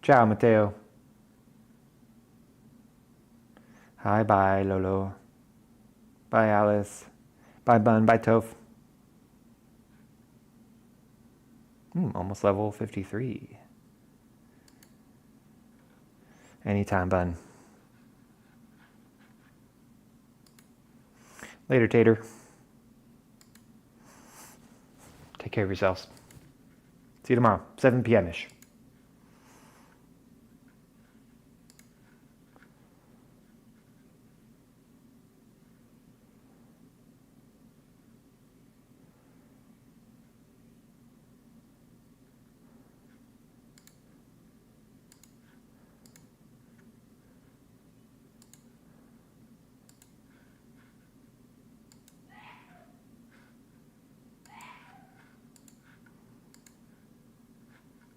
Speaker 1: Ciao, Matteo. Hi, bye, Lolo. Bye, Alice. Bye, Bun. Bye, Toph. Almost level 53. Anytime, Bun. Later, Tater. Take care of yourselves. See you tomorrow, 7 p.m.-ish.